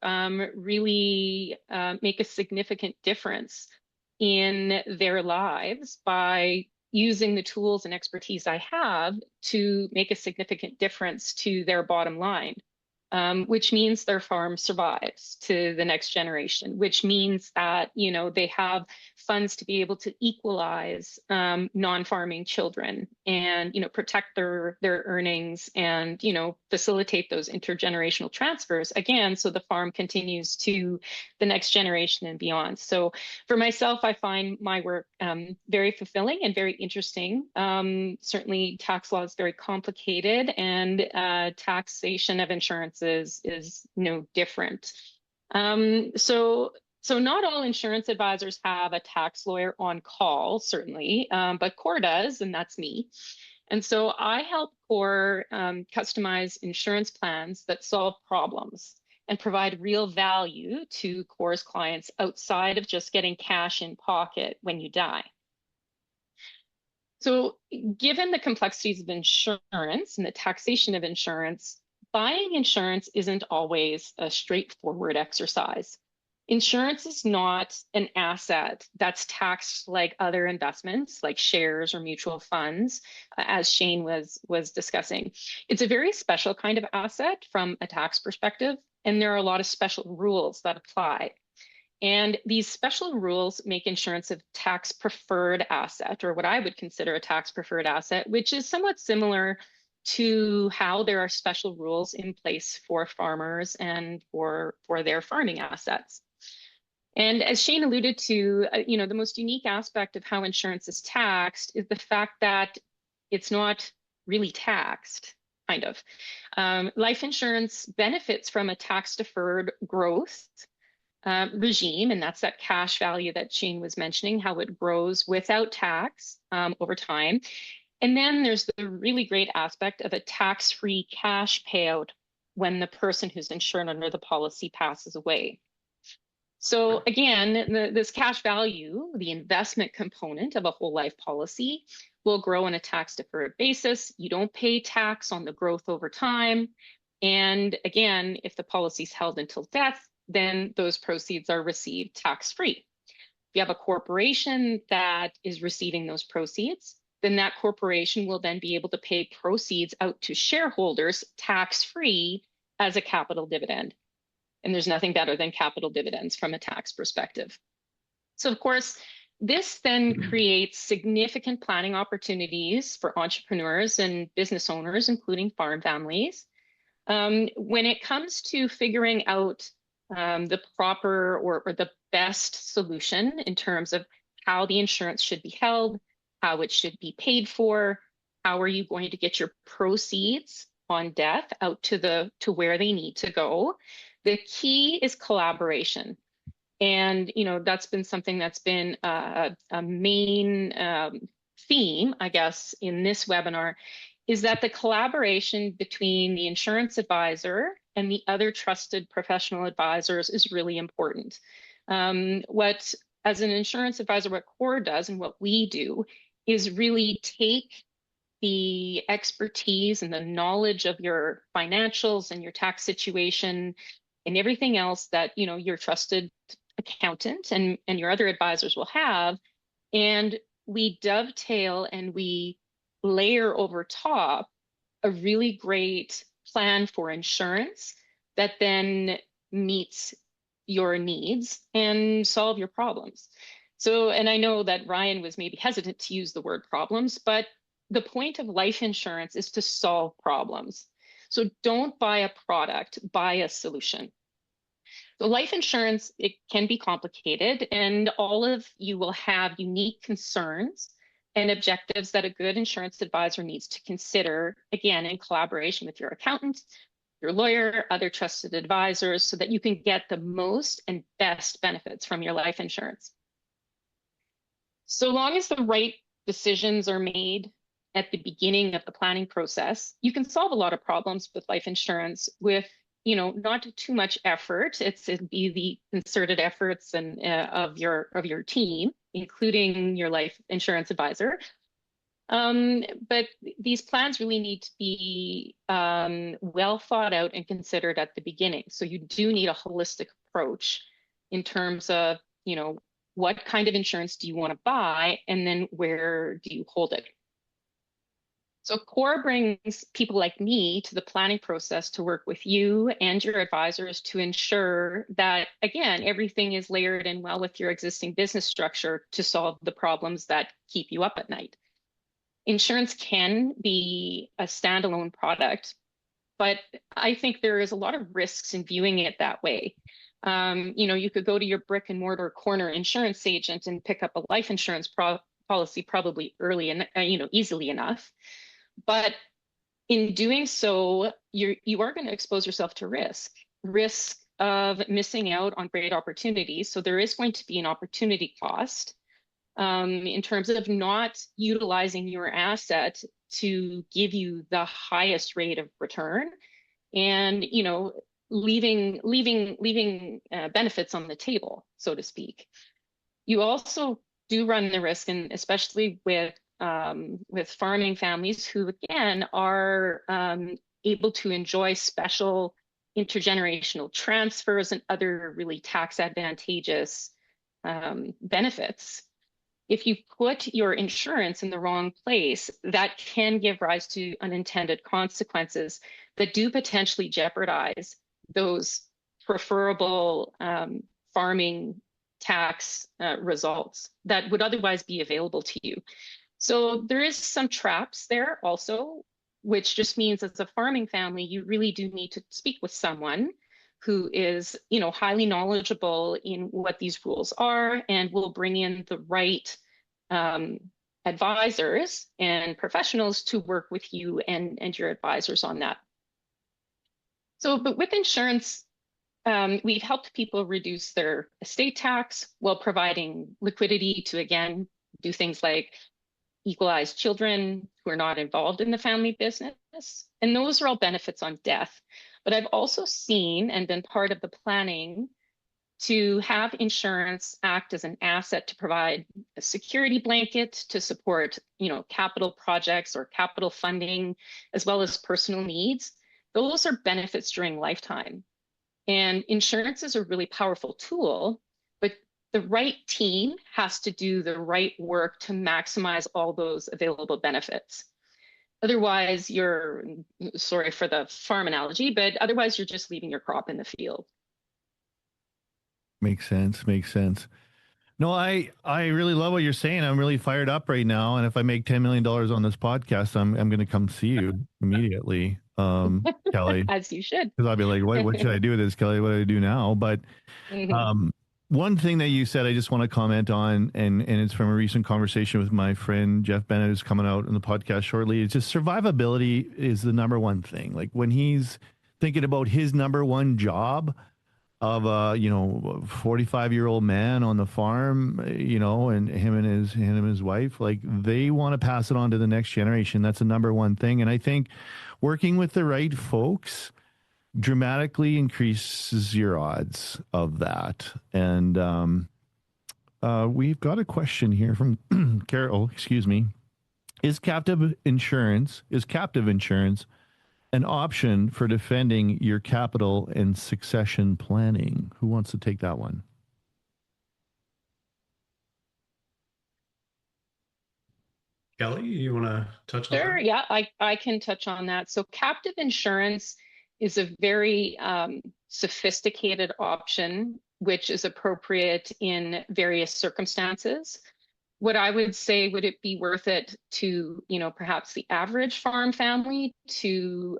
really make a significant difference in their lives by using the tools and expertise I have to make a significant difference to their bottom line, which means their farm survives to the next generation, which means that, they have funds to be able to equalize non-farming children and, protect their earnings and, facilitate those intergenerational transfers, again, so the farm continues to the next generation and beyond. So for myself, I find my work very fulfilling and very interesting. Certainly tax law is very complicated, and taxation of insurance is no different. So not all insurance advisors have a tax lawyer on call, certainly, but KOHR does, and that's me. And so I help KOHR customize insurance plans that solve problems and provide real value to KOHR's clients outside of just getting cash in pocket when you die. So given the complexities of insurance and the taxation of insurance, buying insurance isn't always a straightforward exercise. Insurance is not an asset that's taxed like other investments, like shares or mutual funds, as Shane was discussing. It's a very special kind of asset from a tax perspective, and there are a lot of special rules that apply. And these special rules make insurance a tax preferred asset, or what I would consider a tax preferred asset, which is somewhat similar to how there are special rules in place for farmers and for their farming assets. And as Shane alluded to, the most unique aspect of how insurance is taxed is the fact that it's not really taxed, kind of. Life insurance benefits from a tax-deferred growth regime, and that's that cash value that Shane was mentioning, how it grows without tax over time. And then there's the really great aspect of a tax-free cash payout when the person who's insured under the policy passes away. So again, this cash value, the investment component of a whole life policy, will grow on a tax-deferred basis. You don't pay tax on the growth over time. And again, if the policy is held until death, then those proceeds are received tax-free. If you have a corporation that is receiving those proceeds, then that corporation will then be able to pay proceeds out to shareholders tax-free as a capital dividend. And there's nothing better than capital dividends from a tax perspective. So of course, this then creates significant planning opportunities for entrepreneurs and business owners, including farm families. When it comes to figuring out the proper or the best solution in terms of how the insurance should be held, how it should be paid for, how are you going to get your proceeds on death out to where they need to go, the key is collaboration. And, that's been something that's been a main theme, I guess, in this webinar, is that the collaboration between the insurance advisor and the other trusted professional advisors is really important. As an insurance advisor, what KOHR does and what we do is really take the expertise and the knowledge of your financials and your tax situation and everything else that your trusted accountant and your other advisors will have, and we dovetail and we layer over top a really great plan for insurance that then meets your needs and solve your problems. So, and I know that Ryan was maybe hesitant to use the word problems, but the point of life insurance is to solve problems. So don't buy a product, buy a solution. So life insurance, it can be complicated, and all of you will have unique concerns and objectives that a good insurance advisor needs to consider, again, in collaboration with your accountant, your lawyer, other trusted advisors, so that you can get the most and best benefits from your life insurance. So long as the right decisions are made at the beginning of the planning process, you can solve a lot of problems with life insurance with, not too much effort. It'd be the concerted efforts and of your team, including your life insurance advisor. But these plans really need to be well thought out and considered at the beginning. So you do need a holistic approach in terms of, what kind of insurance do you want to buy, and then where do you hold it? So KOHR brings people like me to the planning process to work with you and your advisors to ensure that, again, everything is layered in well with your existing business structure to solve the problems that keep you up at night. Insurance can be a standalone product, but I think there is a lot of risks in viewing it that way. You could go to your brick and mortar corner insurance agent and pick up a life insurance policy probably early and easily enough. But in doing so, you are going to expose yourself to risk of missing out on great opportunities. So there is going to be an opportunity cost in terms of not utilizing your asset to give you the highest rate of return, and leaving benefits on the table, so to speak. You also do run the risk, and especially with farming families who, again, are able to enjoy special intergenerational transfers and other really tax advantageous benefits. If you put your insurance in the wrong place, that can give rise to unintended consequences that do potentially jeopardize those preferable farming tax results that would otherwise be available to you. So there is some traps there also, which just means as a farming family, you really do need to speak with someone who is, highly knowledgeable in what these rules are and will bring in the right advisors and professionals to work with you and your advisors on that. So, but with insurance, we've helped people reduce their estate tax while providing liquidity to, again, do things like equalize children who are not involved in the family business. And those are all benefits on death. But I've also seen and been part of the planning to have insurance act as an asset to provide a security blanket to support, capital projects or capital funding, as well as personal needs. Those are benefits during lifetime. And insurance is a really powerful tool, but the right team has to do the right work to maximize all those available benefits. Otherwise, sorry for the farm analogy, but otherwise you're just leaving your crop in the field. Makes sense. No, I really love what you're saying. I'm really fired up right now. And if I make $10 million on this podcast, I'm going to come see you immediately, Kelly. As you should. Because I'll be like, what should I do with this, Kelly? What do I do now? But one thing that you said, I just want to comment on, and it's from a recent conversation with my friend Jeff Bennett, who's coming out in the podcast shortly. It's just survivability is the number one thing. Like when he's thinking about his number one job of a 45-year-old man on the farm, and him and his wife, like they want to pass it on to the next generation. That's the number one thing. And I think working with the right folks dramatically increases your odds of that. And we've got a question here from Carol. Excuse me. Is captive insurance an option for defending your capital and succession planning? Who wants to take that one? Kelly, you want to touch on that? Sure, yeah, I can touch on that. So captive insurance is a very sophisticated option, which is appropriate in various circumstances. What I would say, would it be worth it to, perhaps the average farm family to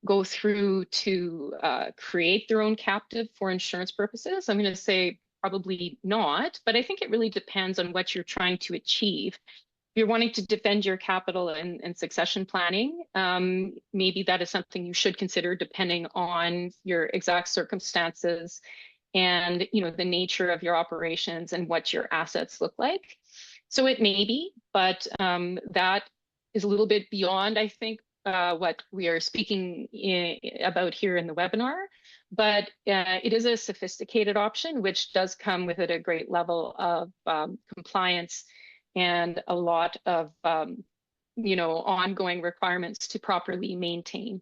go through to create their own captive for insurance purposes? I'm going to say probably not, but I think it really depends on what you're trying to achieve. If you're wanting to defend your capital and succession planning, maybe that is something you should consider depending on your exact circumstances and the nature of your operations and what your assets look like. So it may be, but that is a little bit beyond, I think, what we are speaking about here in the webinar. But it is a sophisticated option, which does come with it a great level of compliance and a lot of ongoing requirements to properly maintain.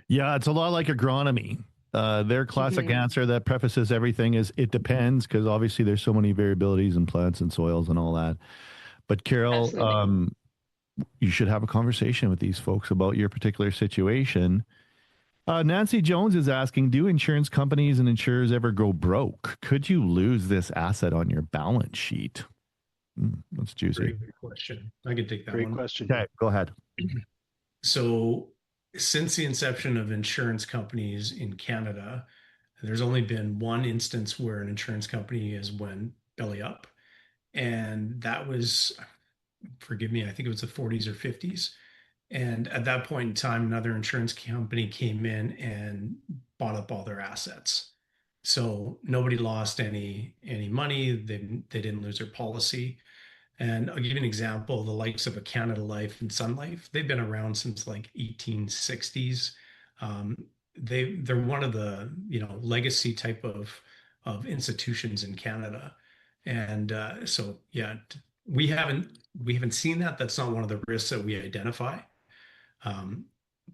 Yeah, it's a lot like agronomy. Their classic answer that prefaces everything is it depends, because obviously there's so many variabilities in plants and soils and all that. But Carol, you should have a conversation with these folks about your particular situation. Nancy Jones is asking, do insurance companies and insurers ever go broke? Could you lose this asset on your balance sheet? That's juicy. Great question. I can take that Great one. question. Okay, go ahead. So since the inception of insurance companies in Canada, there's only been one instance where an insurance company has went belly up. And that was, forgive me, I think it was the 40s or 50s. And at that point in time, another insurance company came in and bought up all their assets. So nobody lost any money. They didn't lose their policy. And I'll give you an example, the likes of a Canada Life and Sun Life, they've been around since like 1860s. They're one of the, legacy type of institutions in Canada. And so, yeah, we haven't seen that. That's not one of the risks that we identify.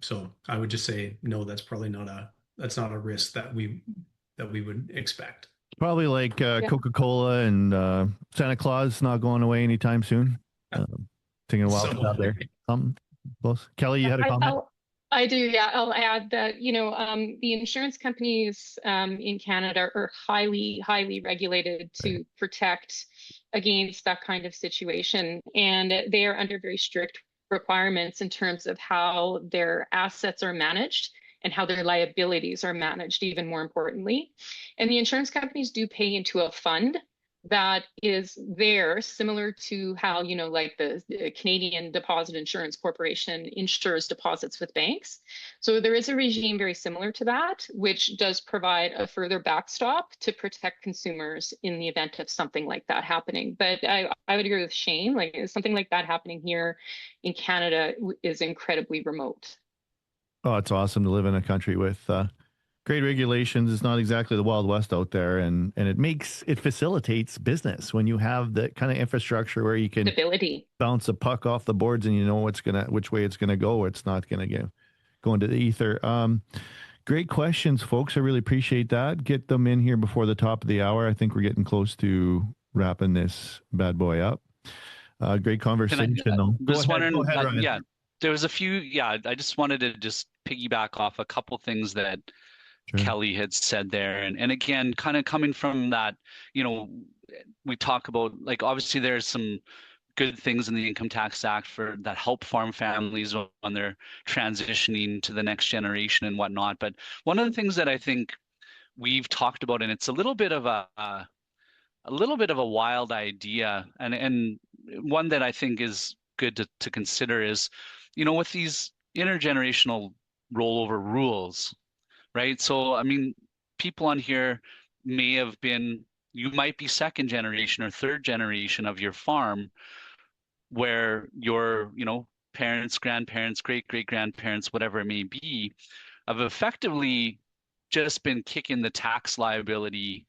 So I would just say, no, that's probably that's not a risk that we would expect. Probably like Yeah. Coca-Cola and Santa Claus not going away anytime soon. Taking a while to out there. Close. Kelly, you had a comment? I do, yeah. I'll add that, the insurance companies in Canada are highly, highly regulated to protect against that kind of situation. And they are under very strict requirements in terms of how their assets are managed and how their liabilities are managed, even more importantly. And the insurance companies do pay into a fund that is there, similar to how, like the Canadian Deposit Insurance Corporation insures deposits with banks. So there is a regime very similar to that, which does provide a further backstop to protect consumers in the event of something like that happening. But I would agree with Shane, like something like that happening here in Canada is incredibly remote. Oh, it's awesome to live in a country with great regulations. It's not exactly the Wild West out there, and it facilitates business when you have the kind of infrastructure where you can Stability. Bounce a puck off the boards and you know which way it's gonna go. It's not gonna go into the ether. Great questions, folks. I really appreciate that. Get them in here before the top of the hour. I think we're getting close to wrapping this bad boy up. Great conversation. Just wondering, yeah, there was a few. Yeah, I just wanted to just piggyback off a couple things that Kelly had said there. And again, kind of coming from that, we talk about, like, obviously there's some good things in the Income Tax Act that help farm families when they're transitioning to the next generation and whatnot. But one of the things that I think we've talked about, and it's a little bit of a wild idea, and one that I think is good to consider is, with these intergenerational rollover rules, right? So, I mean, people on here you might be second generation or third generation of your farm, where your, parents, grandparents, great-great-grandparents, whatever it may be, have effectively just been kicking the tax liability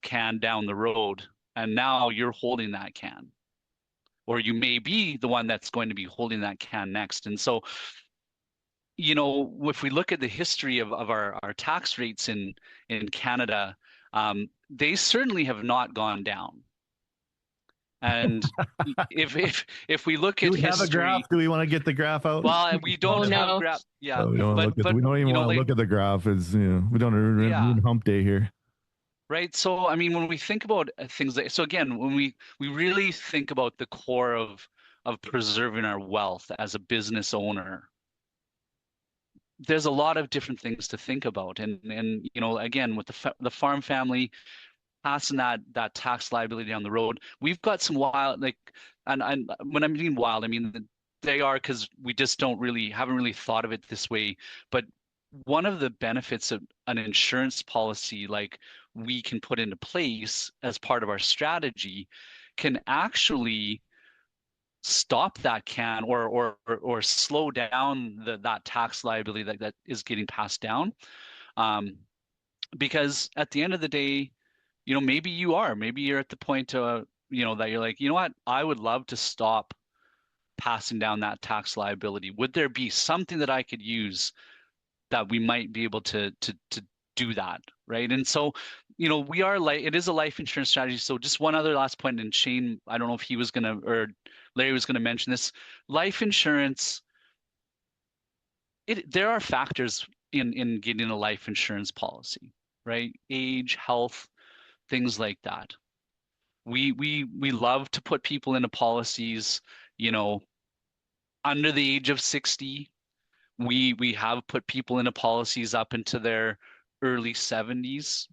can down the road, and now you're holding that can. Or you may be the one that's going to be holding that can next. And so, if we look at the history of our tax rates in Canada, they certainly have not gone down. And if we look at history, have a graph? Do we want to get the graph out? Well, we don't have a graph. Yeah, we don't even want to look at the graph. We don't ruin hump day here. Right. So, I mean, when we think about things so again, when we really think about the core of preserving our wealth as a business owner, there's a lot of different things to think about. And again, with the farm family passing that tax liability down the road, we've got some wild, and when I mean wild, I mean they are, because we just haven't really thought of it this way. But one of the benefits of an insurance policy like we can put into place as part of our strategy can actually stop that can or slow down that tax liability that is getting passed down, because at the end of the day, maybe you're at the point that you're like, you know what, I would love to stop passing down that tax liability. Would there be something that I could use that we might be able to do that, right? And so, it is a life insurance strategy. So just one other last point, and Shane, I don't know if he was or Larry was gonna mention this. Life insurance, there are factors in getting a life insurance policy, right? Age, health, things like that. We love to put people into policies, under the age of 60. We have put people into policies up into their early 70s.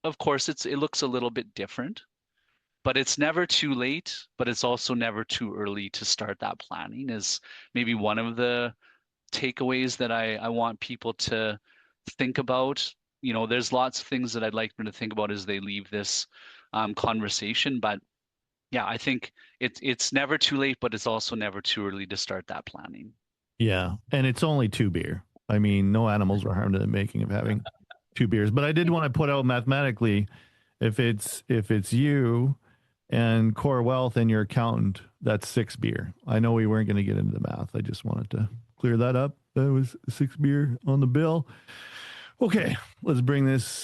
Of course, it looks a little bit different, but it's never too late, but it's also never too early to start that planning, is maybe one of the takeaways that I want people to think about. There's lots of things that I'd like them to think about as they leave this conversation, but yeah, I think it's never too late, but it's also never too early to start that planning. Yeah, and it's only 2 beer. I mean, no animals were harmed in the making of having 2 beers. But I did want to put out mathematically, if it's you and KOHR Wealth and your accountant, that's 6 beer. I know we weren't going to get into the math. I just wanted to clear that up. That was 6 beer on the bill. Okay, let's bring this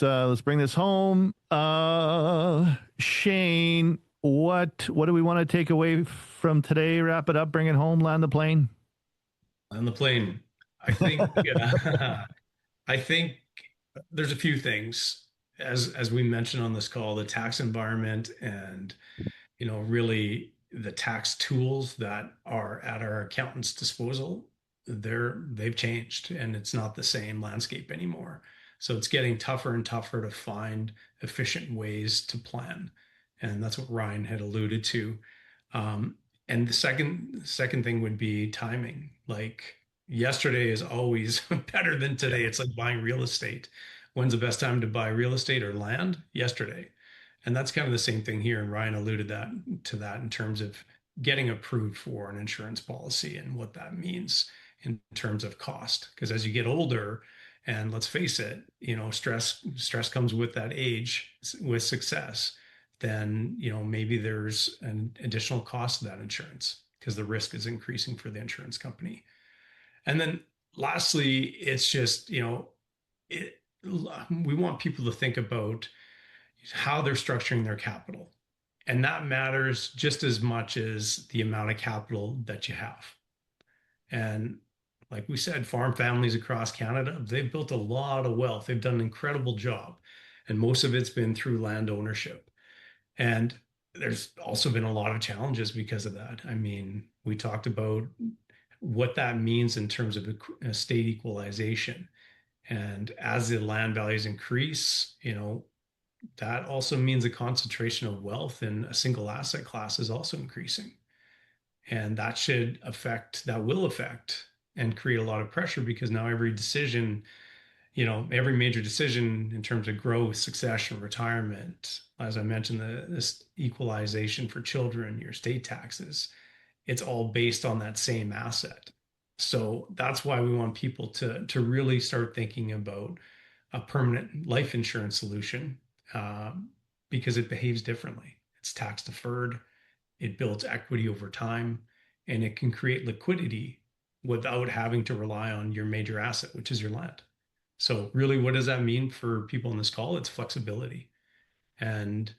home. Shane, what do we want to take away from today? Wrap it up, bring it home, land the plane. On the plane. I think I think there's a few things as we mentioned on this call, the tax environment and really the tax tools that are at our accountant's disposal, they've changed and it's not the same landscape anymore. So it's getting tougher and tougher to find efficient ways to plan. And that's what Ryan had alluded to. And the second thing would be timing. Like yesterday is always better than today. It's like buying real estate. When's the best time to buy real estate or land? Yesterday. And that's kind of the same thing here. And Ryan alluded to that in terms of getting approved for an insurance policy and what that means in terms of cost. Because as you get older, and let's face it, stress comes with that age, with success, then maybe there's an additional cost to that insurance because the risk is increasing for the insurance company. And then lastly, it's just, we want people to think about how they're structuring their capital. And that matters just as much as the amount of capital that you have. And like we said, farm families across Canada, they've built a lot of wealth. They've done an incredible job. And most of it's been through land ownership. And there's also been a lot of challenges because of that. I mean, we talked about what that means in terms of estate equalization. And as the land values increase, that also means the concentration of wealth in a single asset class is also increasing. And that will affect and create a lot of pressure because now every decision, every major decision in terms of growth, succession, retirement, as I mentioned, this equalization for children, your estate taxes, it's all based on that same asset. So that's why we want people to really start thinking about a permanent life insurance solution because it behaves differently. It's tax deferred, it builds equity over time, and it can create liquidity without having to rely on your major asset, which is your land. So really, what does that mean for people on this call? It's flexibility. And,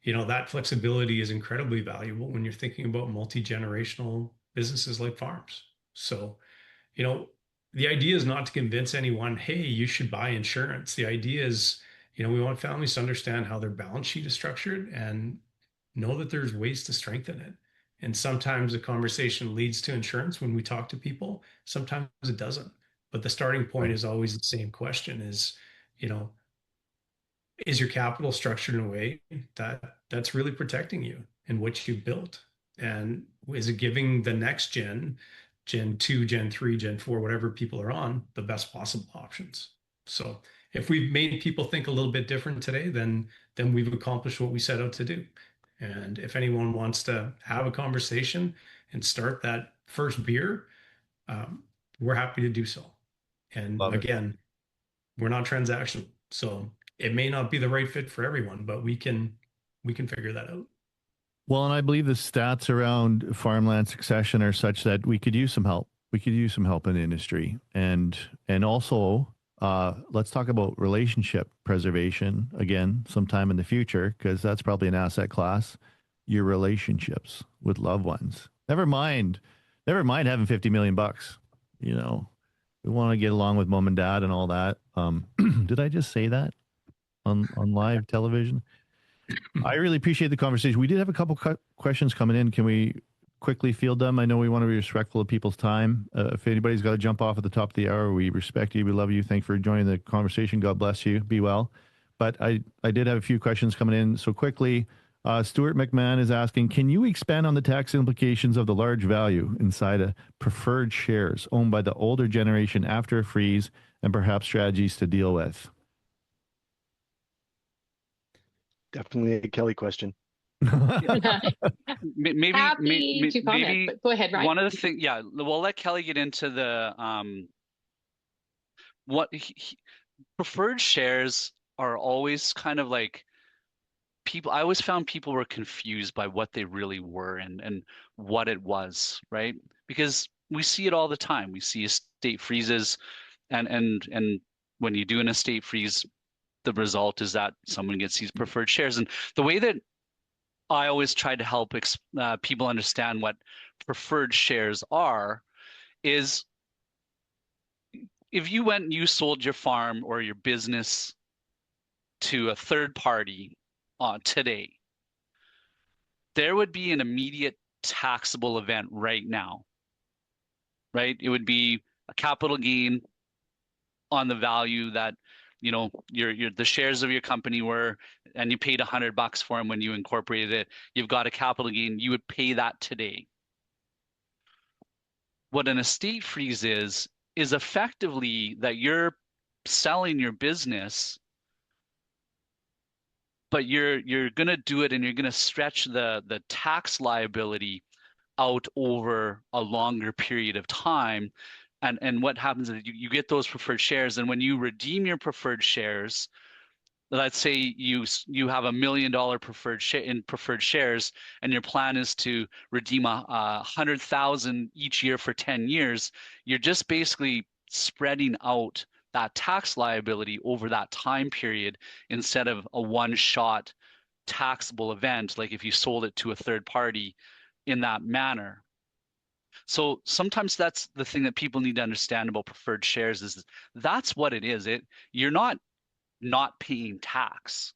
that flexibility is incredibly valuable when you're thinking about multi-generational businesses like farms. So, the idea is not to convince anyone, hey, you should buy insurance. The idea is, we want families to understand how their balance sheet is structured and know that there's ways to strengthen it. And sometimes the conversation leads to insurance when we talk to people. Sometimes it doesn't. But the starting point is always the same question is, is your capital structured in a way that's really protecting you and what you built? And is it giving the next Gen 2, Gen 3, Gen 4, whatever people are on, the best possible options? So if we've made people think a little bit different today, then we've accomplished what we set out to do. And if anyone wants to have a conversation and start that first beer, we're happy to do so. And again, we're not transactional. So it may not be the right fit for everyone, but we can figure that out. Well, and I believe the stats around farmland succession are such that we could use some help. We could use some help in the industry. And also, let's talk about relationship preservation again sometime in the future, because that's probably an asset class. Your relationships with loved ones. Never mind having $50 million. We want to get along with mom and dad and all that. Did I just say that on live television? I really appreciate the conversation. We did have a couple questions coming in. Can we quickly field them? I know we want to be respectful of people's time. If anybody's got to jump off at the top of the hour, we respect you. We love you. Thanks for joining the conversation. God bless you. Be well. But I did have a few questions coming in. So quickly, Stuart McMahon is asking, can you expand on the tax implications of the large value inside a preferred shares owned by the older generation after a freeze and perhaps strategies to deal with? Definitely a Kelly question. maybe Happy to comment, but go ahead, Ryan. One of the things, we'll let Kelly get into the preferred shares are always kind of like people. I always found people were confused by what they really were and what it was, right? Because we see it all the time. We see estate freezes, and when you do an estate freeze, the result is that someone gets these preferred shares. And the way that I always try to help people understand what preferred shares are is, if you went and you sold your farm or your business to a third party today, there would be an immediate taxable event right now, right? It would be a capital gain on the value that, you know, the shares of your company were, and you paid $100 for them when you incorporated it. You've got a capital gain. You would pay that today. What an estate freeze is effectively that you're selling your business, but you're going to do it and you're going to stretch the tax liability out over a longer period of time. And what happens is you get those preferred shares, and when you redeem your preferred shares, let's say you have $1 million preferred shares, and your plan is to redeem 100,000 each year for 10 years. You're just basically spreading out that tax liability over that time period instead of a one-shot taxable event, like if you sold it to a third party in that manner. So sometimes that's the thing that people need to understand about preferred shares, is that's what it is. You're not paying tax.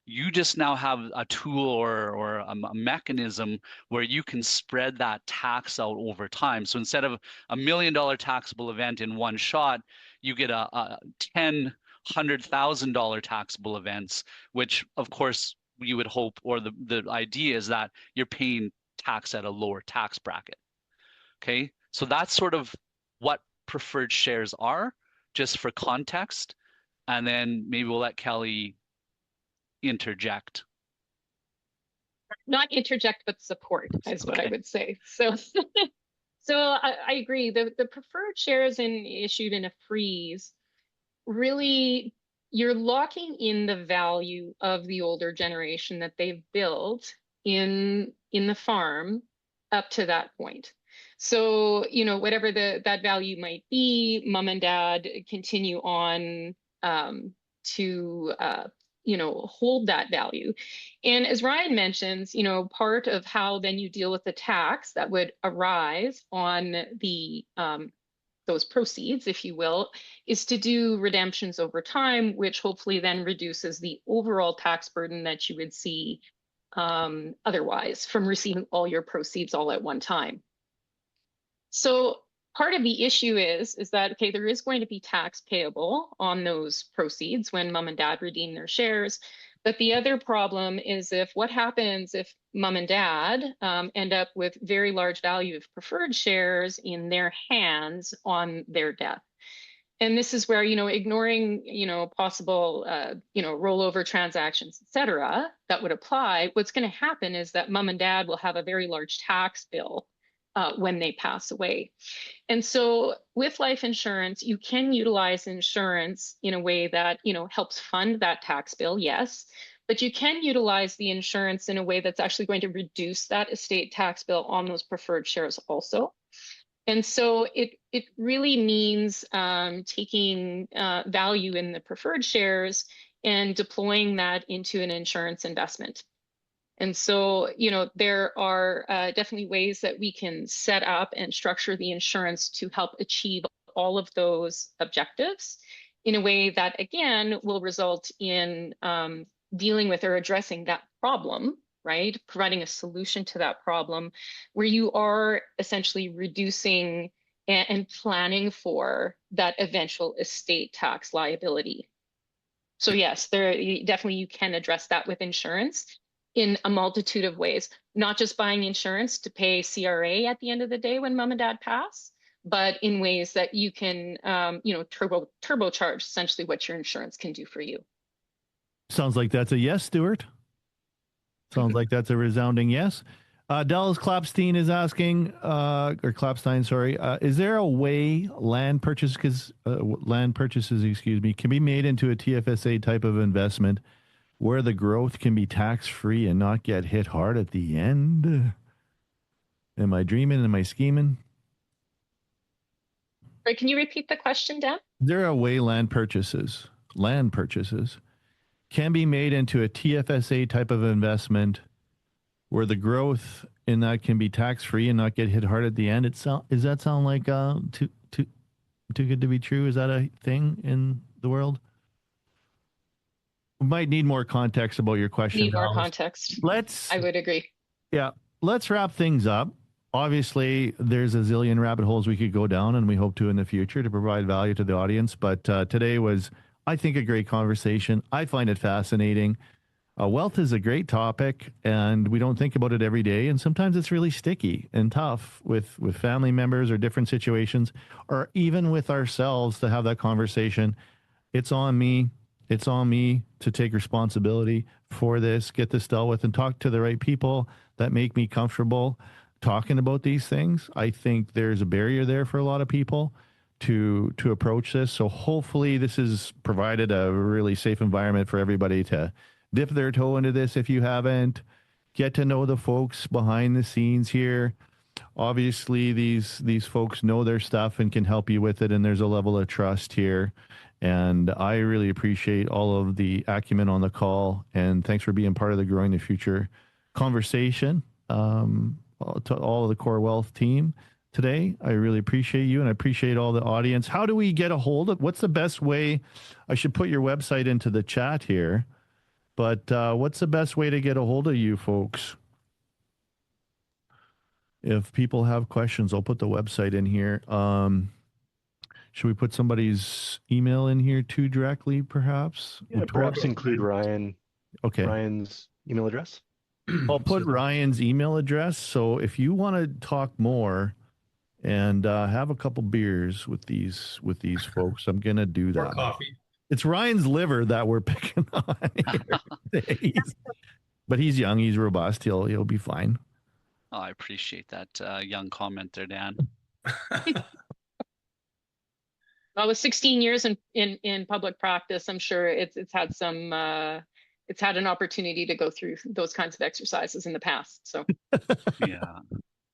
You just now have a tool or a mechanism where you can spread that tax out over time. So instead of $1 million taxable event in one shot, you get a $100,000 taxable events, which of course you would hope, or the idea is that you're paying tax at a lower tax bracket. Okay, so that's sort of what preferred shares are, just for context. And then maybe we'll let Kelly interject. Not interject, but support is what I would say. So, so I agree. The preferred shares issued in a freeze, really, you're locking in the value of the older generation that they've built in the farm up to that point. So, you know, whatever that value might be, mom and dad continue on to you know, hold that value. And as Ryan mentions, you know, part of how then you deal with the tax that would arise on the those proceeds, if you will, is to do redemptions over time, which hopefully then reduces the overall tax burden that you would see otherwise from receiving all your proceeds all at one time. So part of the issue is that, okay, there is going to be tax payable on those proceeds when mom and dad redeem their shares. But the other problem is what happens if mom and dad end up with very large value of preferred shares in their hands on their death. And this is where, you know, ignoring, you know, possible, you know, rollover transactions, et cetera, that would apply. What's going to happen is that mom and dad will have a very large tax bill when they pass away. And so with life insurance, you can utilize insurance in a way that, you know, helps fund that tax bill, yes, but you can utilize the insurance in a way that's actually going to reduce that estate tax bill on those preferred shares also. And so it really means taking value in the preferred shares and deploying that into an insurance investment. And so, you know, there are definitely ways that we can set up and structure the insurance to help achieve all of those objectives in a way that, again, will result in dealing with or addressing that problem, right? Providing a solution to that problem where you are essentially reducing and planning for that eventual estate tax liability. So yes, definitely you can address that with insurance in a multitude of ways, not just buying insurance to pay CRA at the end of the day when mom and dad pass, but in ways that you can, you know, turbocharge essentially what your insurance can do for you. Sounds like that's a yes, Stuart. Sounds like that's a resounding yes. Dallas Clapstein is asking, or Clapstein, sorry, is there a way land purchases, excuse me, can be made into a TFSA type of investment where the growth can be tax-free and not get hit hard at the end? Am I dreaming? Am I scheming? Right, can you repeat the question, Dan? There are way land purchases can be made into a TFSA type of investment where the growth in that can be tax-free and not get hit hard at the end. Does that sound like too good to be true? Is that a thing in the world? We might need more context about your question. Need more context. I would agree. Yeah, let's wrap things up. Obviously, there's a zillion rabbit holes we could go down, and we hope to in the future to provide value to the audience. But today was, I think, a great conversation. I find it fascinating. Wealth is a great topic, and we don't think about it every day. And sometimes it's really sticky and tough with family members or different situations, or even with ourselves to have that conversation. It's on me. It's on me to take responsibility for this, get this dealt with, and talk to the right people that make me comfortable talking about these things. I think there's a barrier there for a lot of people to approach this. So hopefully this has provided a really safe environment for everybody to dip their toe into this. If you haven't, get to know the folks behind the scenes here. Obviously, these folks know their stuff and can help you with it, and there's a level of trust here. And I really appreciate all of the acumen on the call, and thanks for being part of the Growing the Future conversation. To all of the KOHR Wealth team today, I really appreciate you, and I appreciate all the audience. How do we get a hold of? What's the best way? I should put your website into the chat here, but what's the best way to get a hold of you folks? If people have questions, I'll put the website in here. Should we put somebody's email in here too directly, perhaps? Yeah, perhaps include Ryan. Okay. Ryan's email address. I'll put Ryan's email address. So if you want to talk more and have a couple beers with these folks, I'm gonna do that. Or coffee. It's Ryan's liver that we're picking on here. But he's young, he's robust. He'll be fine. Oh, I appreciate that young comment there, Dan. Well, with 16 years in public practice, I'm sure it's had some it's had an opportunity to go through those kinds of exercises in the past. So Yeah,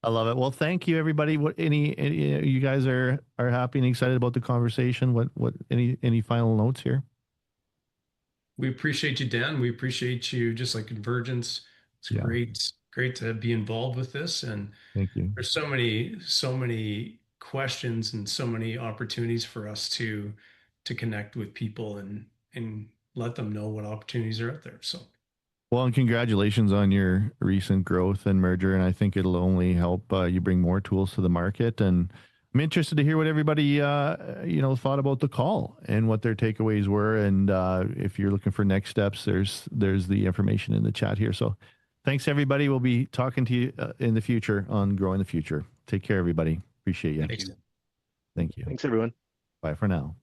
I love it. Well, thank you, everybody. What any you guys are happy and excited about the conversation? What any final notes here? We appreciate you, Dan. We appreciate you, just like Convergence. It's great to be involved with this. And Thank you. there's so many questions and so many opportunities for us to connect with people and let them know what opportunities are out there. So, well, and congratulations on your recent growth and merger. And I think it'll only help you bring more tools to the market. And I'm interested to hear what everybody, thought about the call and what their takeaways were. And if you're looking for next steps, there's the information in the chat here. So thanks, everybody. We'll be talking to you in the future on Growing the Future. Take care, everybody. Appreciate you. thanks. Thank you. Thanks, everyone. Bye for now.